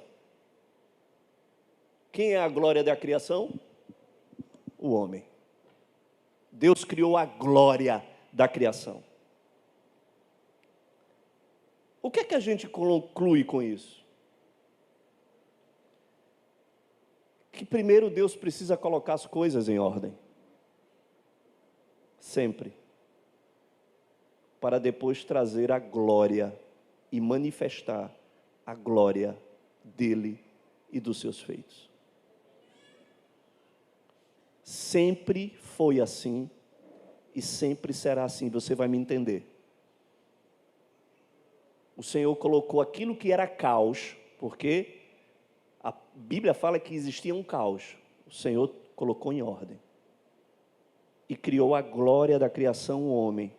Speaker 1: Quem é a glória da criação? O homem. Deus criou a glória da criação. O que é que a gente conclui com isso? Que primeiro Deus precisa colocar as coisas em ordem. Sempre. Para depois trazer a glória e manifestar a glória dele e dos seus feitos. Sempre foi assim e sempre será assim, você vai me entender. O Senhor colocou aquilo que era caos, porque a Bíblia fala que existia um caos. O Senhor colocou em ordem. E criou a glória da criação, o homem.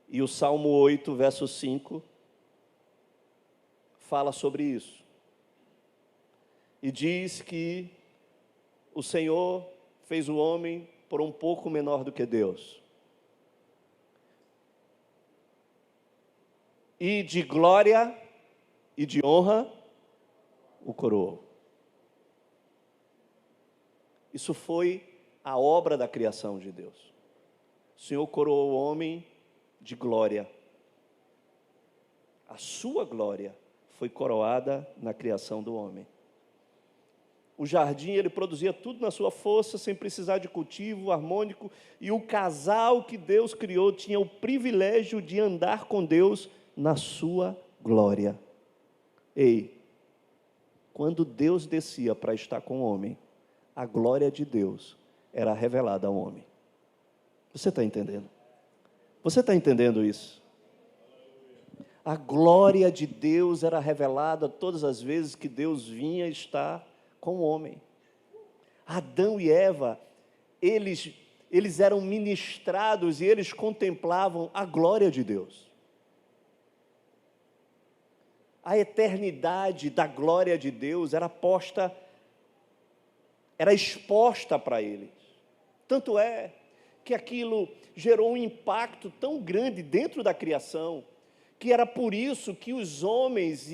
Speaker 1: E o Salmo 8, verso 5, fala sobre isso. E diz que o Senhor fez o homem por um pouco menor do que Deus. E de glória e de honra o coroou. Isso foi a obra da criação de Deus. O Senhor coroou o homem de glória. A sua glória foi coroada na criação do homem. O jardim, ele produzia tudo na sua força, sem precisar de cultivo harmônico, e o casal que Deus criou tinha o privilégio de andar com Deus na sua glória. Ei, quando Deus descia para estar com o homem, a glória de Deus era revelada ao homem. Você está entendendo? Você está entendendo isso? A glória de Deus era revelada todas as vezes que Deus vinha estar com o homem. Adão e Eva, eles eram ministrados e eles contemplavam a glória de Deus. A eternidade da glória de Deus era exposta para eles. Tanto é que aquilo gerou um impacto tão grande dentro da criação, que era por isso que os homens,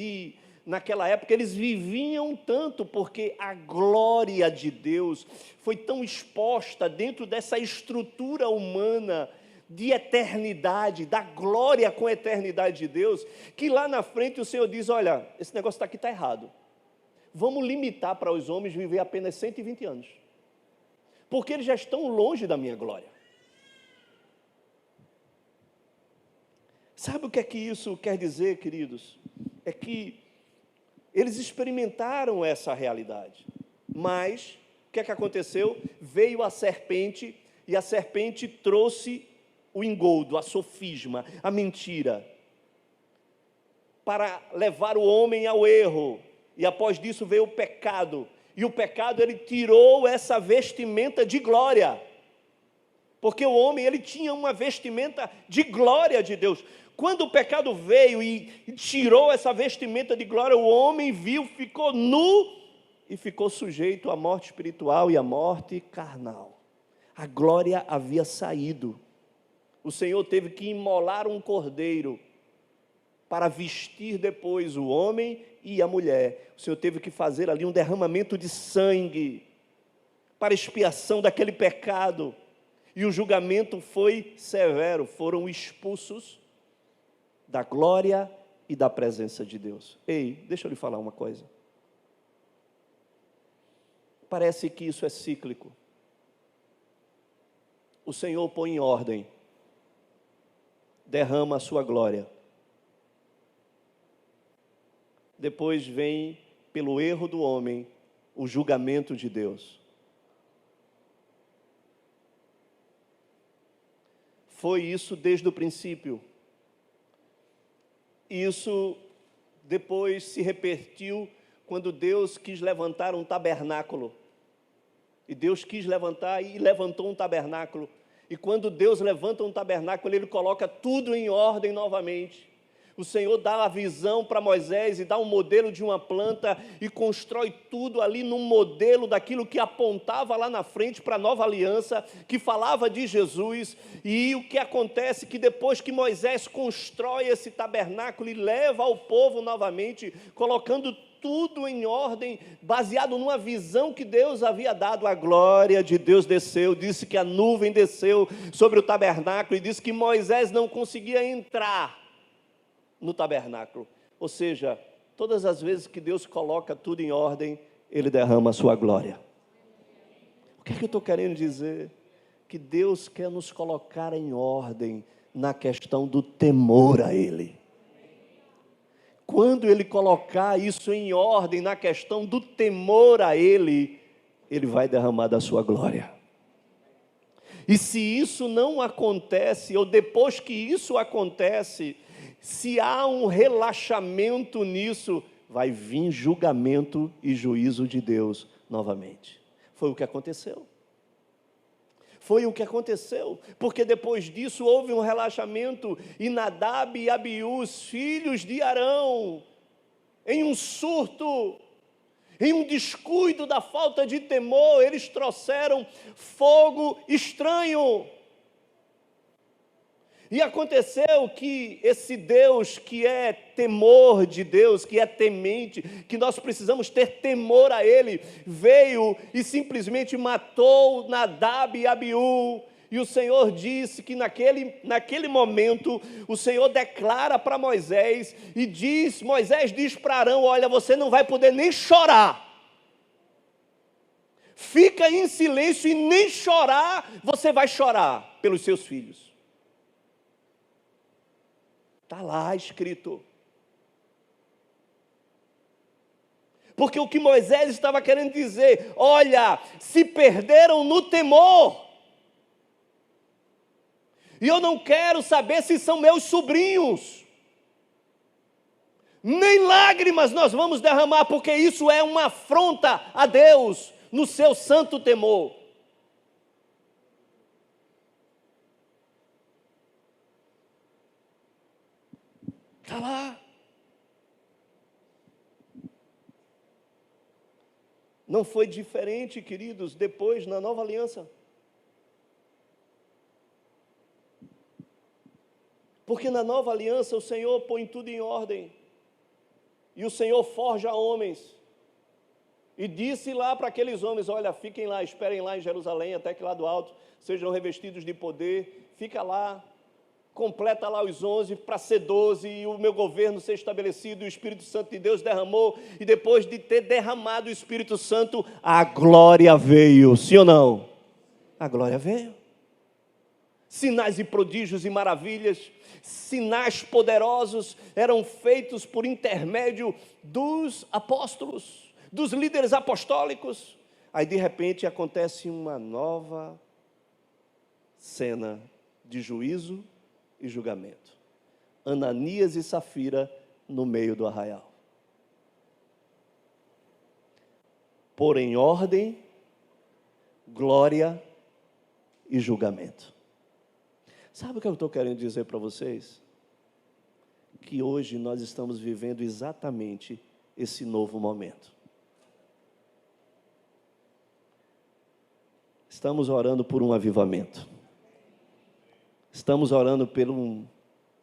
Speaker 1: naquela época, eles viviam tanto, porque a glória de Deus foi tão exposta dentro dessa estrutura humana de eternidade, da glória com a eternidade de Deus, que lá na frente o Senhor diz, olha, esse negócio aqui está errado. Vamos limitar para os homens viver apenas 120 anos. Porque eles já estão longe da minha glória. Sabe o que é que isso quer dizer, queridos? É que eles experimentaram essa realidade. Mas, o que é que aconteceu? Veio a serpente, e a serpente trouxe o engodo, a sofisma, a mentira, para levar o homem ao erro. E após disso veio o pecado. E o pecado, ele tirou essa vestimenta de glória. porque o homem ele tinha uma vestimenta de glória de Deus. Quando o pecado veio e tirou essa vestimenta de glória, o homem viu, ficou nu e ficou sujeito à morte espiritual e à morte carnal. A glória havia saído. O Senhor teve que imolar um cordeiro para vestir depois o homem e a mulher. O Senhor teve que fazer ali um derramamento de sangue para expiação daquele pecado. E o julgamento foi severo, foram expulsos da glória e da presença de Deus. Ei, deixa eu lhe falar uma coisa. Parece que isso é cíclico. O Senhor põe em ordem, derrama a sua glória. Depois vem, pelo erro do homem, o julgamento de Deus. Foi isso desde o princípio. Isso depois se repetiu quando Deus quis levantar um tabernáculo. E Deus quis levantar e levantou um tabernáculo. E quando Deus levanta um tabernáculo, Ele coloca tudo em ordem novamente. O Senhor dá a visão para Moisés e dá um modelo de uma planta e constrói tudo ali num modelo daquilo que apontava lá na frente para a nova aliança, que falava de Jesus. E o que acontece que depois que Moisés constrói esse tabernáculo e leva ao povo novamente, colocando tudo em ordem, baseado numa visão que Deus havia dado, a glória de Deus desceu, disse que a nuvem desceu sobre o tabernáculo e disse que Moisés não conseguia entrar no tabernáculo. Ou seja, todas as vezes que Deus coloca tudo em ordem, Ele derrama a sua glória. O que é que eu estou querendo dizer? Que Deus quer nos colocar em ordem na questão do temor a Ele. Quando Ele colocar isso em ordem na questão do temor a Ele, Ele vai derramar da sua glória. E se isso não acontece, ou depois que isso acontece, se há um relaxamento nisso, vai vir julgamento e juízo de Deus novamente. Foi o que aconteceu. Foi o que aconteceu, porque depois disso houve um relaxamento, e Nadab e Abiú, os filhos de Arão, em um surto, em um descuido da falta de temor, eles trouxeram fogo estranho. E aconteceu que esse Deus que é temor de Deus, que é temente, que nós precisamos ter temor a Ele, veio e simplesmente matou Nadab e Abiú. E o Senhor disse que naquele momento, o Senhor declara para Moisés, Moisés diz para Arão, olha, você não vai poder nem chorar. Fica em silêncio e nem chorar, você vai chorar pelos seus filhos. Está lá escrito. Porque o que Moisés estava querendo dizer, olha, se perderam no temor. E eu não quero saber se são meus sobrinhos. Nem lágrimas nós vamos derramar, porque isso é uma afronta a Deus no seu santo temor. Está lá. Não foi diferente, queridos, depois na nova aliança. Porque na nova aliança o Senhor põe tudo em ordem. E o Senhor forja homens. E disse lá para aqueles homens, olha, fiquem lá, esperem lá em Jerusalém, até que lá do alto sejam revestidos de poder. Fica lá. Completa lá os 11 para ser 12 e o meu governo ser estabelecido, e o Espírito Santo de Deus derramou, e depois de ter derramado o Espírito Santo, a glória veio, sim ou não? A glória veio. Sinais e prodígios e maravilhas, sinais poderosos eram feitos por intermédio dos apóstolos, dos líderes apostólicos. Aí de repente acontece uma nova cena de juízo e julgamento. Ananias e Safira no meio do arraial. Pôr em ordem, glória e julgamento. Sabe o que eu estou querendo dizer para vocês? Que hoje nós estamos vivendo exatamente esse novo momento. Estamos orando por um avivamento. Estamos orando por um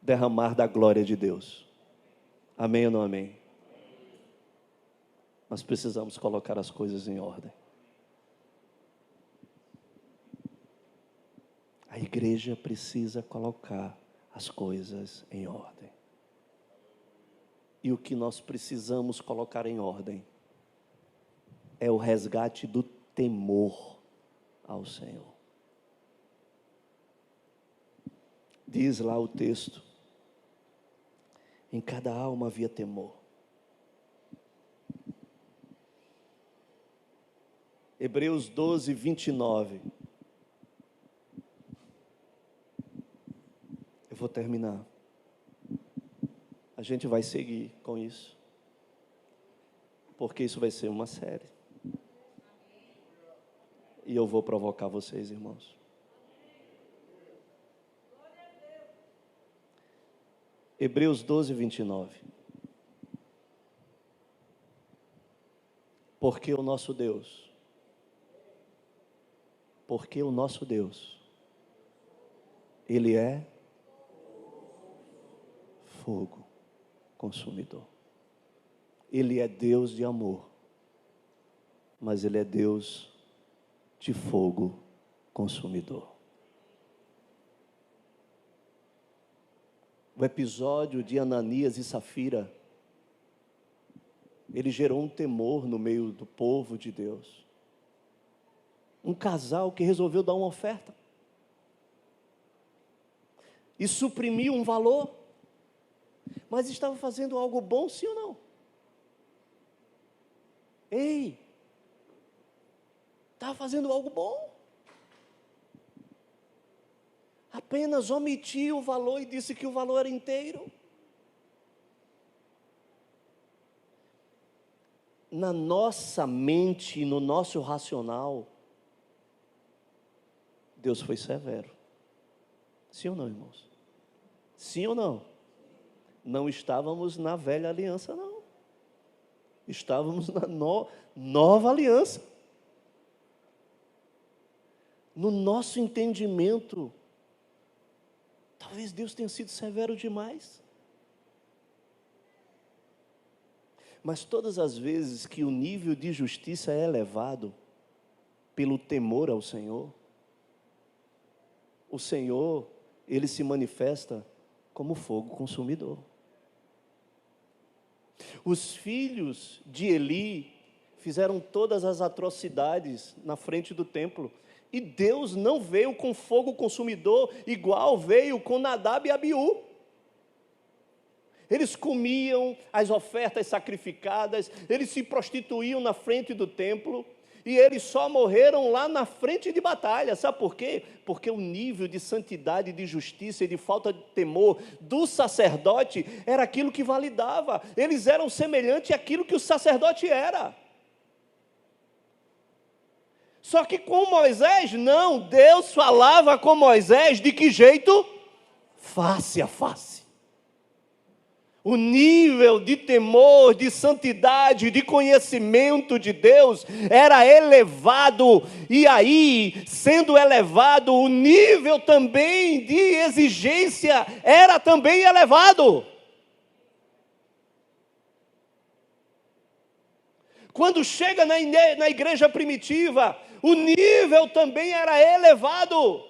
Speaker 1: derramar da glória de Deus. Amém ou não amém? Nós precisamos colocar as coisas em ordem. A igreja precisa colocar as coisas em ordem. E o que nós precisamos colocar em ordem é o resgate do temor ao Senhor. Diz lá o texto: em cada alma havia temor. Hebreus 12, 29. Eu vou terminar. A gente vai seguir com isso, porque isso vai ser uma série. E eu vou provocar vocês, irmãos. Hebreus 12, 29. Porque o nosso Deus, Ele é fogo consumidor. Ele é Deus de amor, mas Ele é Deus de fogo consumidor. O episódio de Ananias e Safira, ele gerou um temor no meio do povo de Deus. Um casal que resolveu dar uma oferta e suprimir um valor, mas estava fazendo algo bom, sim ou não? Ei, estava fazendo algo bom. Apenas omitiu o valor e disse que o valor era inteiro. Na nossa mente, no nosso racional, Deus foi severo. Sim ou não, irmãos? Sim ou não? Não estávamos na velha aliança, não. Estávamos na nova aliança. No nosso entendimento, talvez Deus tenha sido severo demais. Mas todas as vezes que o nível de justiça é elevado pelo temor ao Senhor, o Senhor, Ele se manifesta como fogo consumidor. Os filhos de Eli fizeram todas as atrocidades na frente do templo, e Deus não veio com fogo consumidor igual veio com Nadab e Abiú. Eles comiam as ofertas sacrificadas, eles se prostituíam na frente do templo, e eles só morreram lá na frente de batalha. Sabe por quê? Porque o nível de santidade, de justiça e de falta de temor do sacerdote era aquilo que validava. Eles eram semelhantes àquilo que o sacerdote era. Só que com Moisés, não. Deus falava com Moisés de que jeito? Face a face. O nível de temor, de santidade, de conhecimento de Deus era elevado, e aí, sendo elevado, o nível também de exigência era também elevado. Quando chega na igreja primitiva, o nível também era elevado.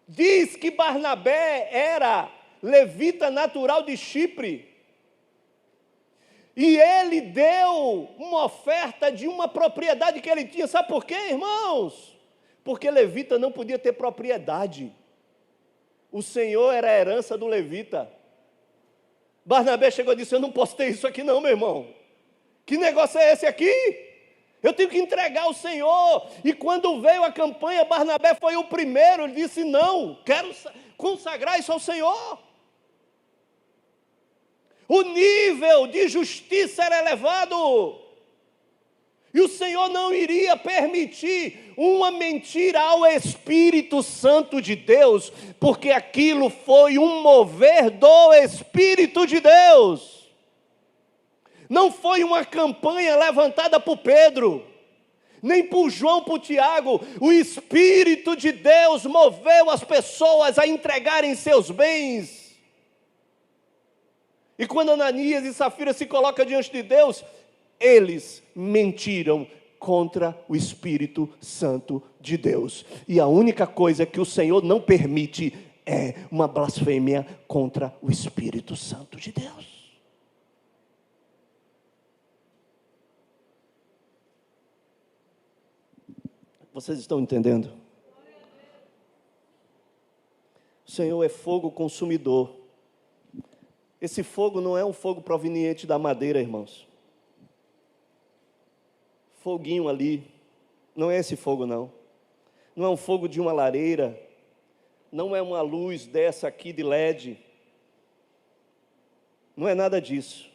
Speaker 1: Diz que Barnabé era levita natural de Chipre, e ele deu uma oferta de uma propriedade que ele tinha. Sabe por quê, irmãos? Porque levita não podia ter propriedade. O Senhor era a herança do levita. Barnabé chegou e disse: eu não posso ter isso aqui não, meu irmão. Que negócio é esse aqui? Eu tenho que entregar ao Senhor. E quando veio a campanha, Barnabé foi o primeiro. Ele disse: não, quero consagrar isso ao Senhor. O nível de justiça era elevado. E o Senhor não iria permitir uma mentira ao Espírito Santo de Deus, porque aquilo foi um mover do Espírito de Deus. Não foi uma campanha levantada por Pedro, nem por João, por Tiago. O Espírito de Deus moveu as pessoas a entregarem seus bens. E quando Ananias e Safira se colocam diante de Deus, eles mentiram contra o Espírito Santo de Deus. E a única coisa que o Senhor não permite é uma blasfêmia contra o Espírito Santo de Deus. Vocês estão entendendo? O Senhor é fogo consumidor. Esse fogo não é um fogo proveniente da madeira, irmãos. Foguinho ali, não é esse fogo não. Não é um fogo de uma lareira, não é uma luz dessa aqui de LED. Não é nada disso.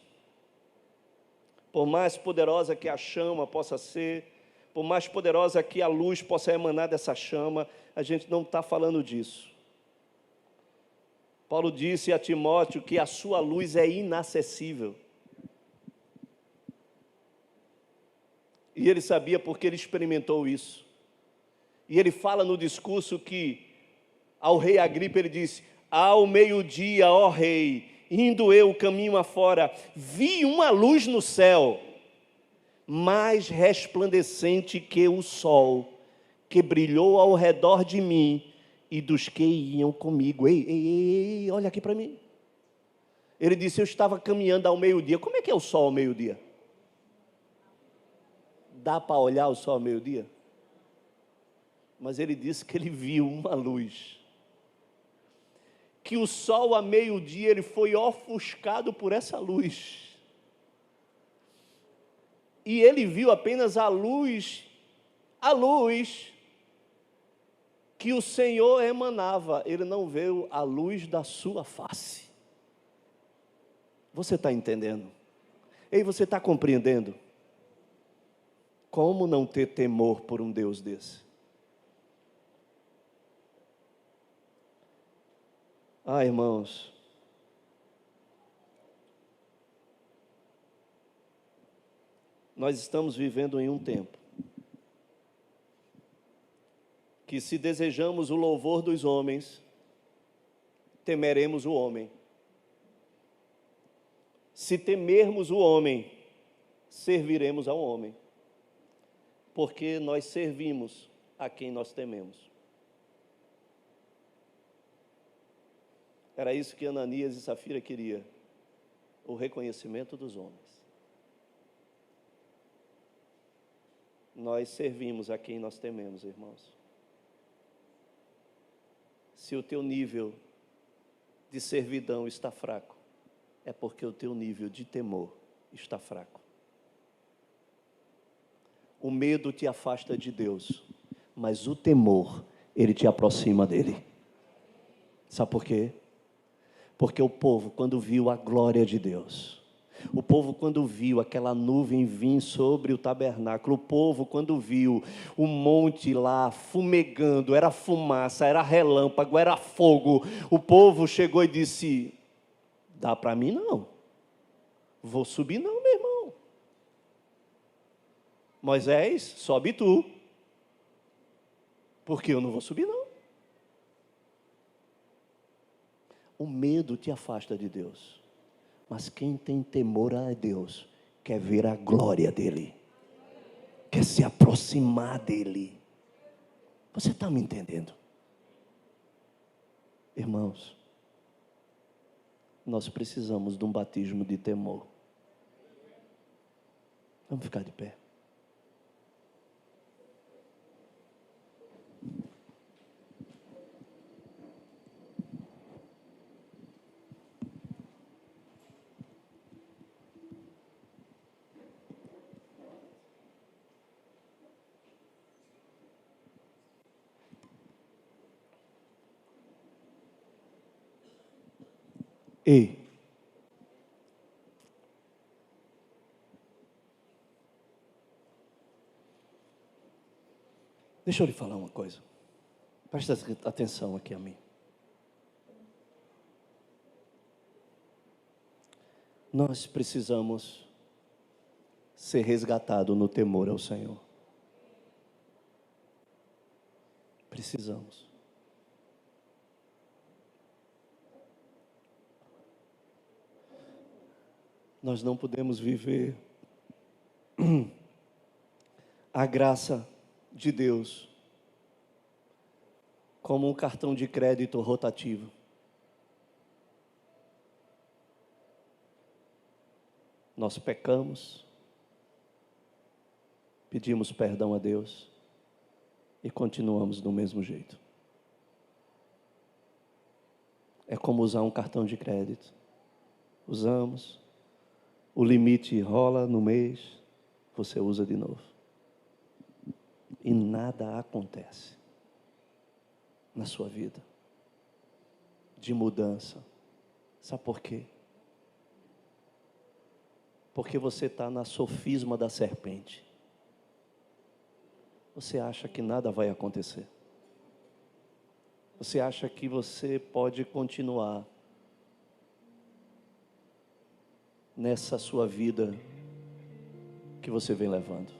Speaker 1: Por mais poderosa que a chama possa ser, por mais poderosa que a luz possa emanar dessa chama, a gente não está falando disso. Paulo disse a Timóteo que a sua luz é inacessível. E ele sabia porque ele experimentou isso. E ele fala no discurso que, ao rei Agripa, ele disse: ao meio-dia, ó rei, indo eu o caminho afora, vi uma luz no céu, mais resplandecente que o sol, que brilhou ao redor de mim e dos que iam comigo. Ei, olha aqui para mim. Ele disse: eu estava caminhando ao meio-dia. Como é que é o sol ao meio-dia? Dá para olhar o sol ao meio-dia? Mas ele disse que ele viu uma luz. Que o sol a meio-dia ele foi ofuscado por essa luz. E ele viu apenas a luz que o Senhor emanava. Ele não viu a luz da sua face. Você está entendendo? Ei, você está compreendendo? Como não ter temor por um Deus desse? Irmãos, nós estamos vivendo em um tempo que, se desejamos o louvor dos homens, temeremos o homem. Se temermos o homem, serviremos ao homem. Porque nós servimos a quem nós tememos. Era isso que Ananias e Safira queriam, o reconhecimento dos homens. Nós servimos a quem nós tememos, irmãos. Se o teu nível de servidão está fraco, é porque o teu nível de temor está fraco. O medo te afasta de Deus, mas o temor, ele te aproxima dele. Sabe por quê? Porque o povo, quando viu a glória de Deus, o povo, quando viu aquela nuvem vir sobre o tabernáculo, o povo, quando viu o monte lá fumegando, era fumaça, era relâmpago, era fogo, o povo chegou e disse: dá para mim não, vou subir não, meu irmão. Moisés, sobe tu, porque eu não vou subir não. O medo te afasta de Deus, mas quem tem temor a Deus, quer ver a glória dEle, quer se aproximar dEle. Você está me entendendo? Irmãos, nós precisamos de um batismo de temor. Vamos ficar de pé. Ei, Deixa eu lhe falar uma coisa. Presta atenção aqui a mim. Nós precisamos ser resgatados no temor ao Senhor. Precisamos. Nós não podemos viver a graça de Deus como um cartão de crédito rotativo. Nós pecamos, pedimos perdão a Deus e continuamos do mesmo jeito. É como usar um cartão de crédito. Usamos, o limite rola no mês, você usa de novo. E nada acontece na sua vida de mudança. Sabe por quê? Porque você está na sofisma da serpente. Você acha que nada vai acontecer. Você acha que você pode continuar nessa sua vida que você vem levando.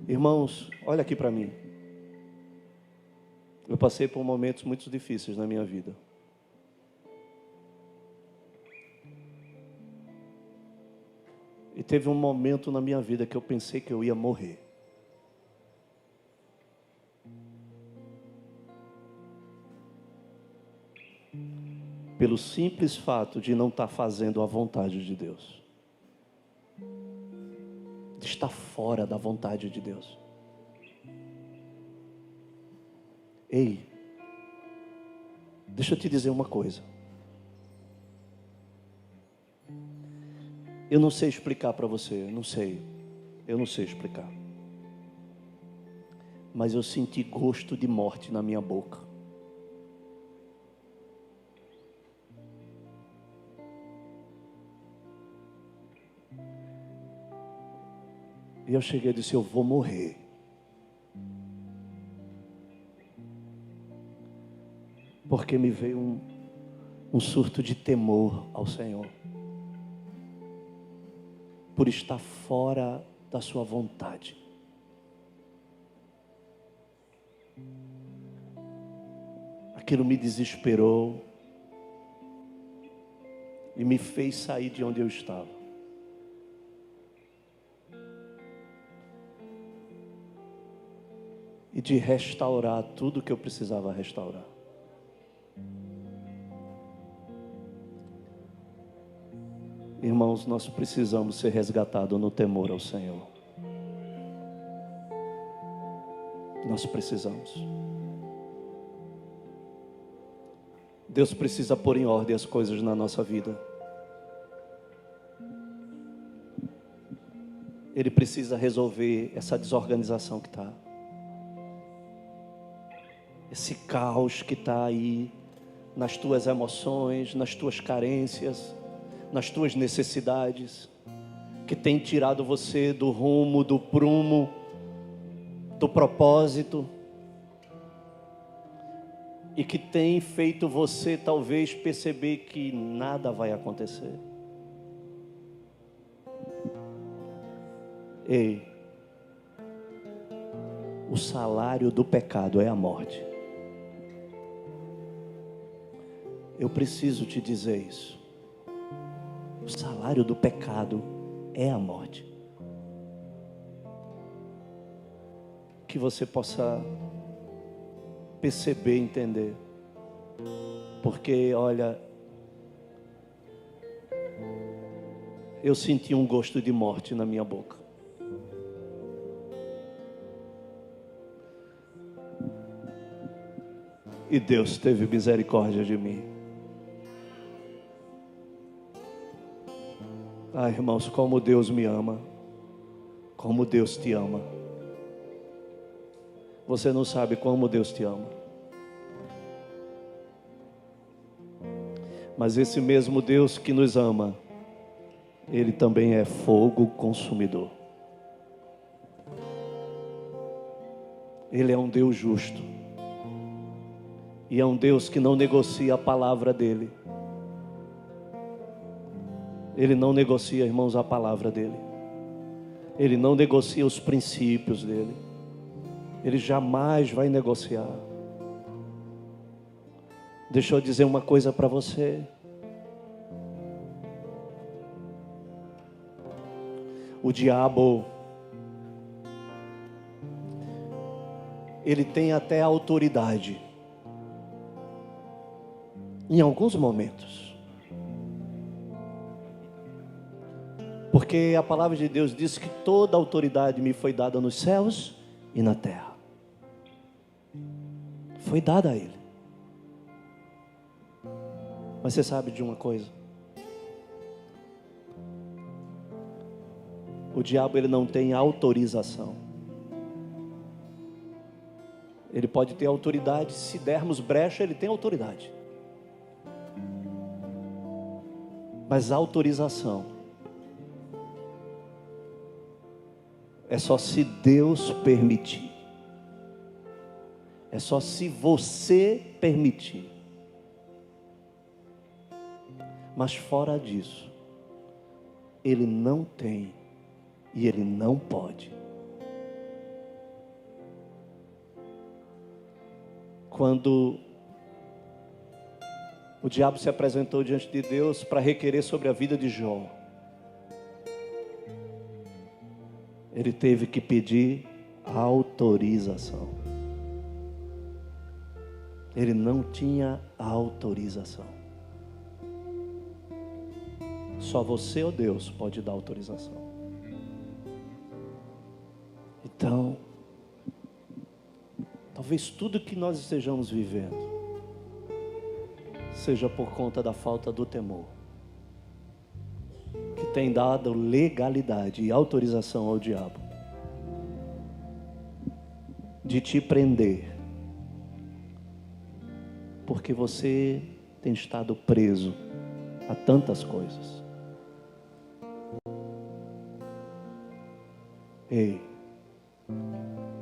Speaker 1: Irmãos, olha aqui para mim. Eu passei por momentos muito difíceis na minha vida. E teve um momento na minha vida que eu pensei que eu ia morrer. Pelo simples fato de não estar fazendo a vontade de Deus. De estar fora da vontade de Deus. Ei, deixa eu te dizer uma coisa. Eu não sei explicar para você, eu não sei explicar. Mas eu senti gosto de morte na minha boca. E eu cheguei e disse, eu vou morrer. Porque me veio um surto de temor ao Senhor. Por estar fora da sua vontade. Aquilo me desesperou. E me fez sair de onde eu estava. E de restaurar tudo que eu precisava restaurar. Irmãos, nós precisamos ser resgatados no temor ao Senhor. Nós precisamos. Deus precisa pôr em ordem as coisas na nossa vida. Ele precisa resolver essa desorganização que está. Esse caos que está aí nas tuas emoções, nas tuas carências, nas tuas necessidades, que tem tirado você do rumo, do prumo, do propósito, e que tem feito você talvez perceber que nada vai acontecer. Ei, o salário do pecado é a morte. Eu preciso te dizer isso. O salário do pecado é a morte. Que você possa perceber, entender. Porque, olha, eu senti um gosto de morte na minha boca. E Deus teve misericórdia de mim. Ah, irmãos, como Deus me ama. Como Deus te ama. Você não sabe como Deus te ama. Mas esse mesmo Deus que nos ama, Ele também é fogo consumidor. Ele é um Deus justo. E é um Deus que não negocia a palavra dele. Ele não negocia, irmãos, a palavra dele. Ele não negocia os princípios dele. Ele jamais vai negociar. Deixa eu dizer uma coisa para você. O diabo, ele tem até autoridade em alguns momentos. Porque a palavra de Deus diz que toda autoridade me foi dada nos céus e na terra. Foi dada a ele. Mas você sabe de uma coisa? O diabo, ele não tem autorização. Ele pode ter autoridade, se dermos brecha, ele tem autoridade. Mas a autorização é só se Deus permitir. É só se você permitir. Mas fora disso, ele não tem e ele não pode. Quando o diabo se apresentou diante de Deus para requerer sobre a vida de Jó, ele teve que pedir autorização. Ele não tinha autorização. Só você ou Deus pode dar autorização. Então, talvez tudo que nós estejamos vivendo seja por conta da falta do temor, que tem dado legalidade e autorização ao diabo de te prender, porque você tem estado preso a tantas coisas. Ei,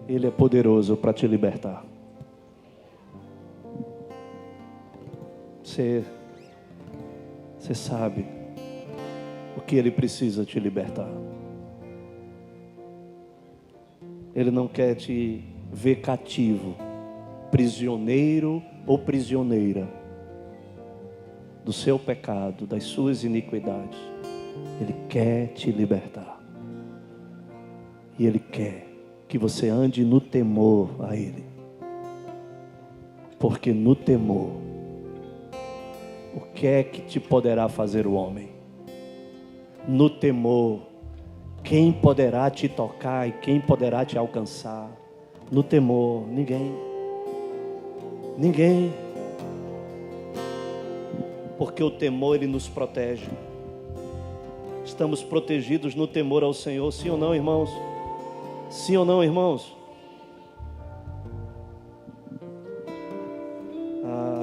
Speaker 1: Ele é poderoso para te libertar. Você sabe o que Ele precisa te libertar. Ele não quer te ver cativo, prisioneiro ou prisioneira do seu pecado, das suas iniquidades. Ele quer te libertar. E Ele quer que você ande no temor a Ele. Porque no temor, o que é que te poderá fazer o homem? No temor, quem poderá te tocar e quem poderá te alcançar? No temor, ninguém. Ninguém. Porque o temor, ele nos protege. Estamos protegidos no temor ao Senhor, sim ou não, irmãos? Sim ou não, irmãos?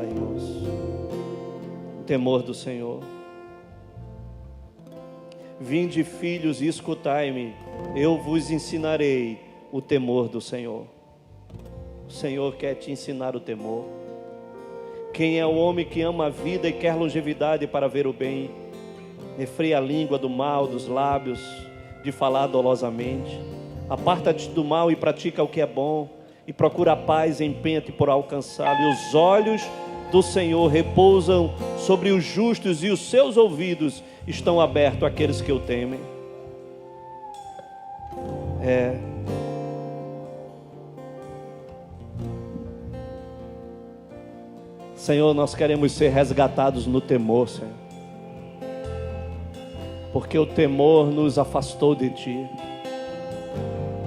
Speaker 1: Irmãos, o temor do Senhor. Vinde, filhos, e escutai-me, eu vos ensinarei o temor do Senhor. O Senhor quer te ensinar o temor. Quem é o homem que ama a vida e quer longevidade para ver o bem? Refreia a língua do mal, dos lábios, de falar dolosamente. Aparta-te do mal e pratica o que é bom, e procura a paz e empenha-te por alcançá-la. E os olhos do Senhor repousam sobre os justos, e os seus ouvidos estão abertos àqueles que o temem. Senhor, nós queremos ser resgatados no temor, Senhor, porque o temor nos afastou de Ti.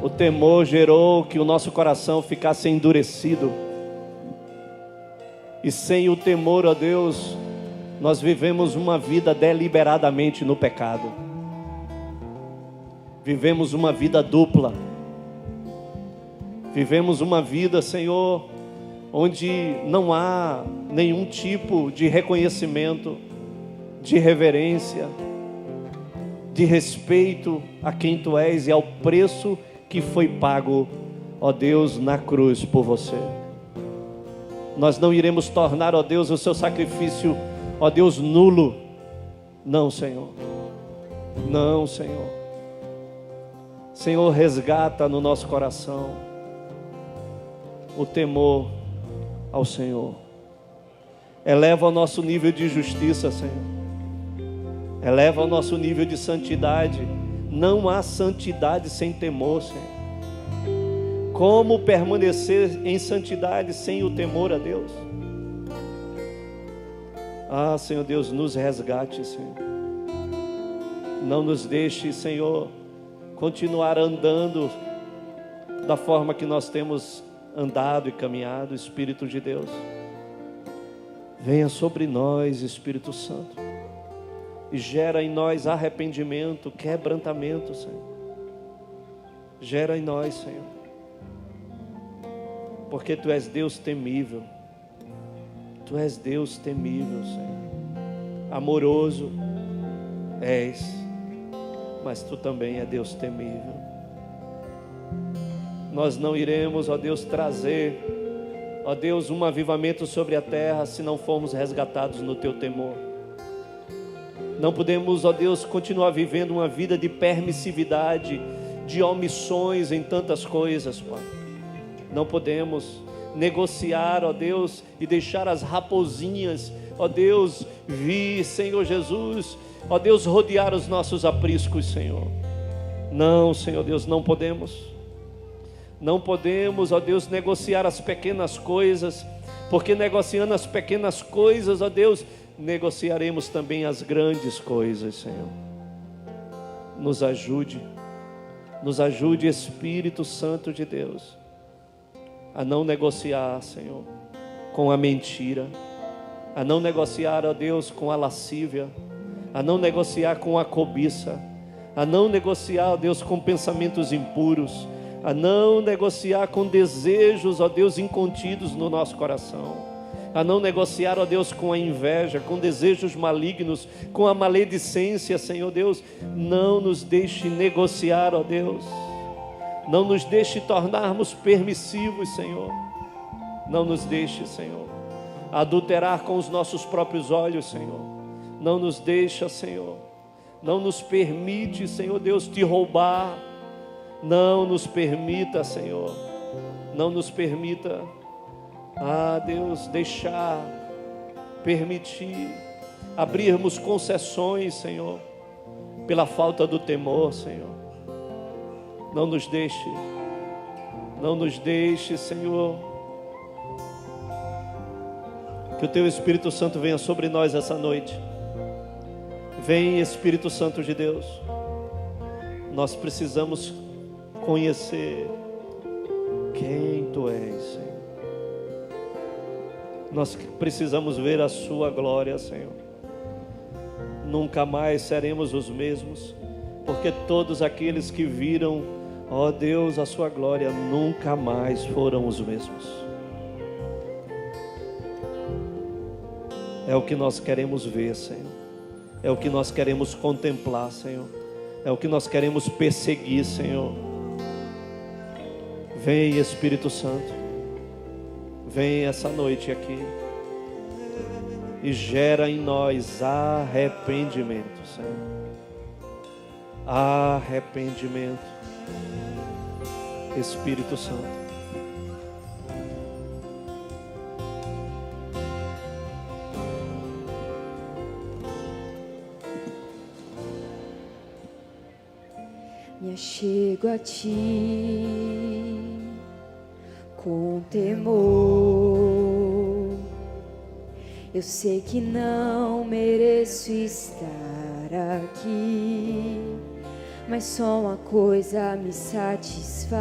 Speaker 1: O temor gerou que o nosso coração ficasse endurecido. E sem o temor, ó Deus, nós vivemos uma vida deliberadamente no pecado. Vivemos uma vida dupla. Vivemos uma vida, Senhor, onde não há nenhum tipo de reconhecimento, de reverência, de respeito a quem Tu és e ao preço que foi pago ó Deus, na cruz por você. Nós não iremos tornar, ó Deus, o seu sacrifício, ó Deus, nulo. Não, Senhor. Não, Senhor. Senhor, resgata no nosso coração o temor ao Senhor. Eleva o nosso nível de justiça, Senhor. Eleva o nosso nível de santidade. Não há santidade sem temor, Senhor. Como permanecer em santidade sem o temor a Deus? Ah, Senhor Deus, nos resgate, Senhor. Não nos deixe, Senhor, continuar andando da forma que nós temos andado e caminhado, Espírito de Deus. Venha sobre nós, Espírito Santo, e gera em nós arrependimento, quebrantamento, Senhor. Gera em nós, Senhor, porque Tu és Deus temível. Tu és Deus temível, Senhor. Amoroso és, mas Tu também é Deus temível. Nós não iremos, ó Deus, trazer, ó Deus, um avivamento sobre a terra se não formos resgatados no Teu temor. Não podemos, ó Deus, continuar vivendo uma vida de permissividade, de omissões em tantas coisas, Pai. Não podemos negociar, ó Deus, e deixar as raposinhas, ó Deus, vir, Senhor Jesus, ó Deus, rodear os nossos apriscos, Senhor. Não, Senhor Deus, não podemos. Não podemos, ó Deus, negociar as pequenas coisas, porque negociando as pequenas coisas, ó Deus, negociaremos também as grandes coisas, Senhor. Nos ajude, Espírito Santo de Deus, a não negociar, Senhor, com a mentira, a não negociar, ó Deus, com a lascívia, a não negociar com a cobiça, a não negociar, ó Deus, com pensamentos impuros, a não negociar com desejos, ó Deus, incontidos no nosso coração, a não negociar, ó Deus, com a inveja, com desejos malignos, com a maledicência, Senhor Deus. Não nos deixe negociar, ó Deus. Não nos deixe tornarmos permissivos, Senhor. Não nos deixe, Senhor, adulterar com os nossos próprios olhos, Senhor. Não nos deixa, Senhor. Não nos permite, Senhor Deus, te roubar. Não nos permita, Senhor. Não nos permita, Deus, deixar, permitir, abrirmos concessões, Senhor, pela falta do temor, Senhor. Não nos deixe, Senhor, que o Teu Espírito Santo venha sobre nós essa noite. Vem, Espírito Santo de Deus. Nós precisamos conhecer quem Tu és, Senhor. Nós precisamos ver a Sua glória, Senhor. Nunca mais seremos os mesmos, porque todos aqueles que viram, ó Deus, a Sua glória, nunca mais foram os mesmos. É o que nós queremos ver, Senhor. É o que nós queremos contemplar, Senhor. É o que nós queremos perseguir, Senhor. Vem, Espírito Santo. Vem essa noite aqui e gera em nós arrependimento, Senhor. Arrependimento. Espírito Santo.
Speaker 2: Me achego a Ti com temor. Eu sei que não mereço estar aqui, mas só uma coisa me satisfaz.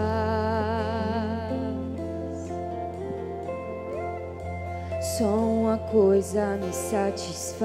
Speaker 2: Só uma coisa me satisfaz.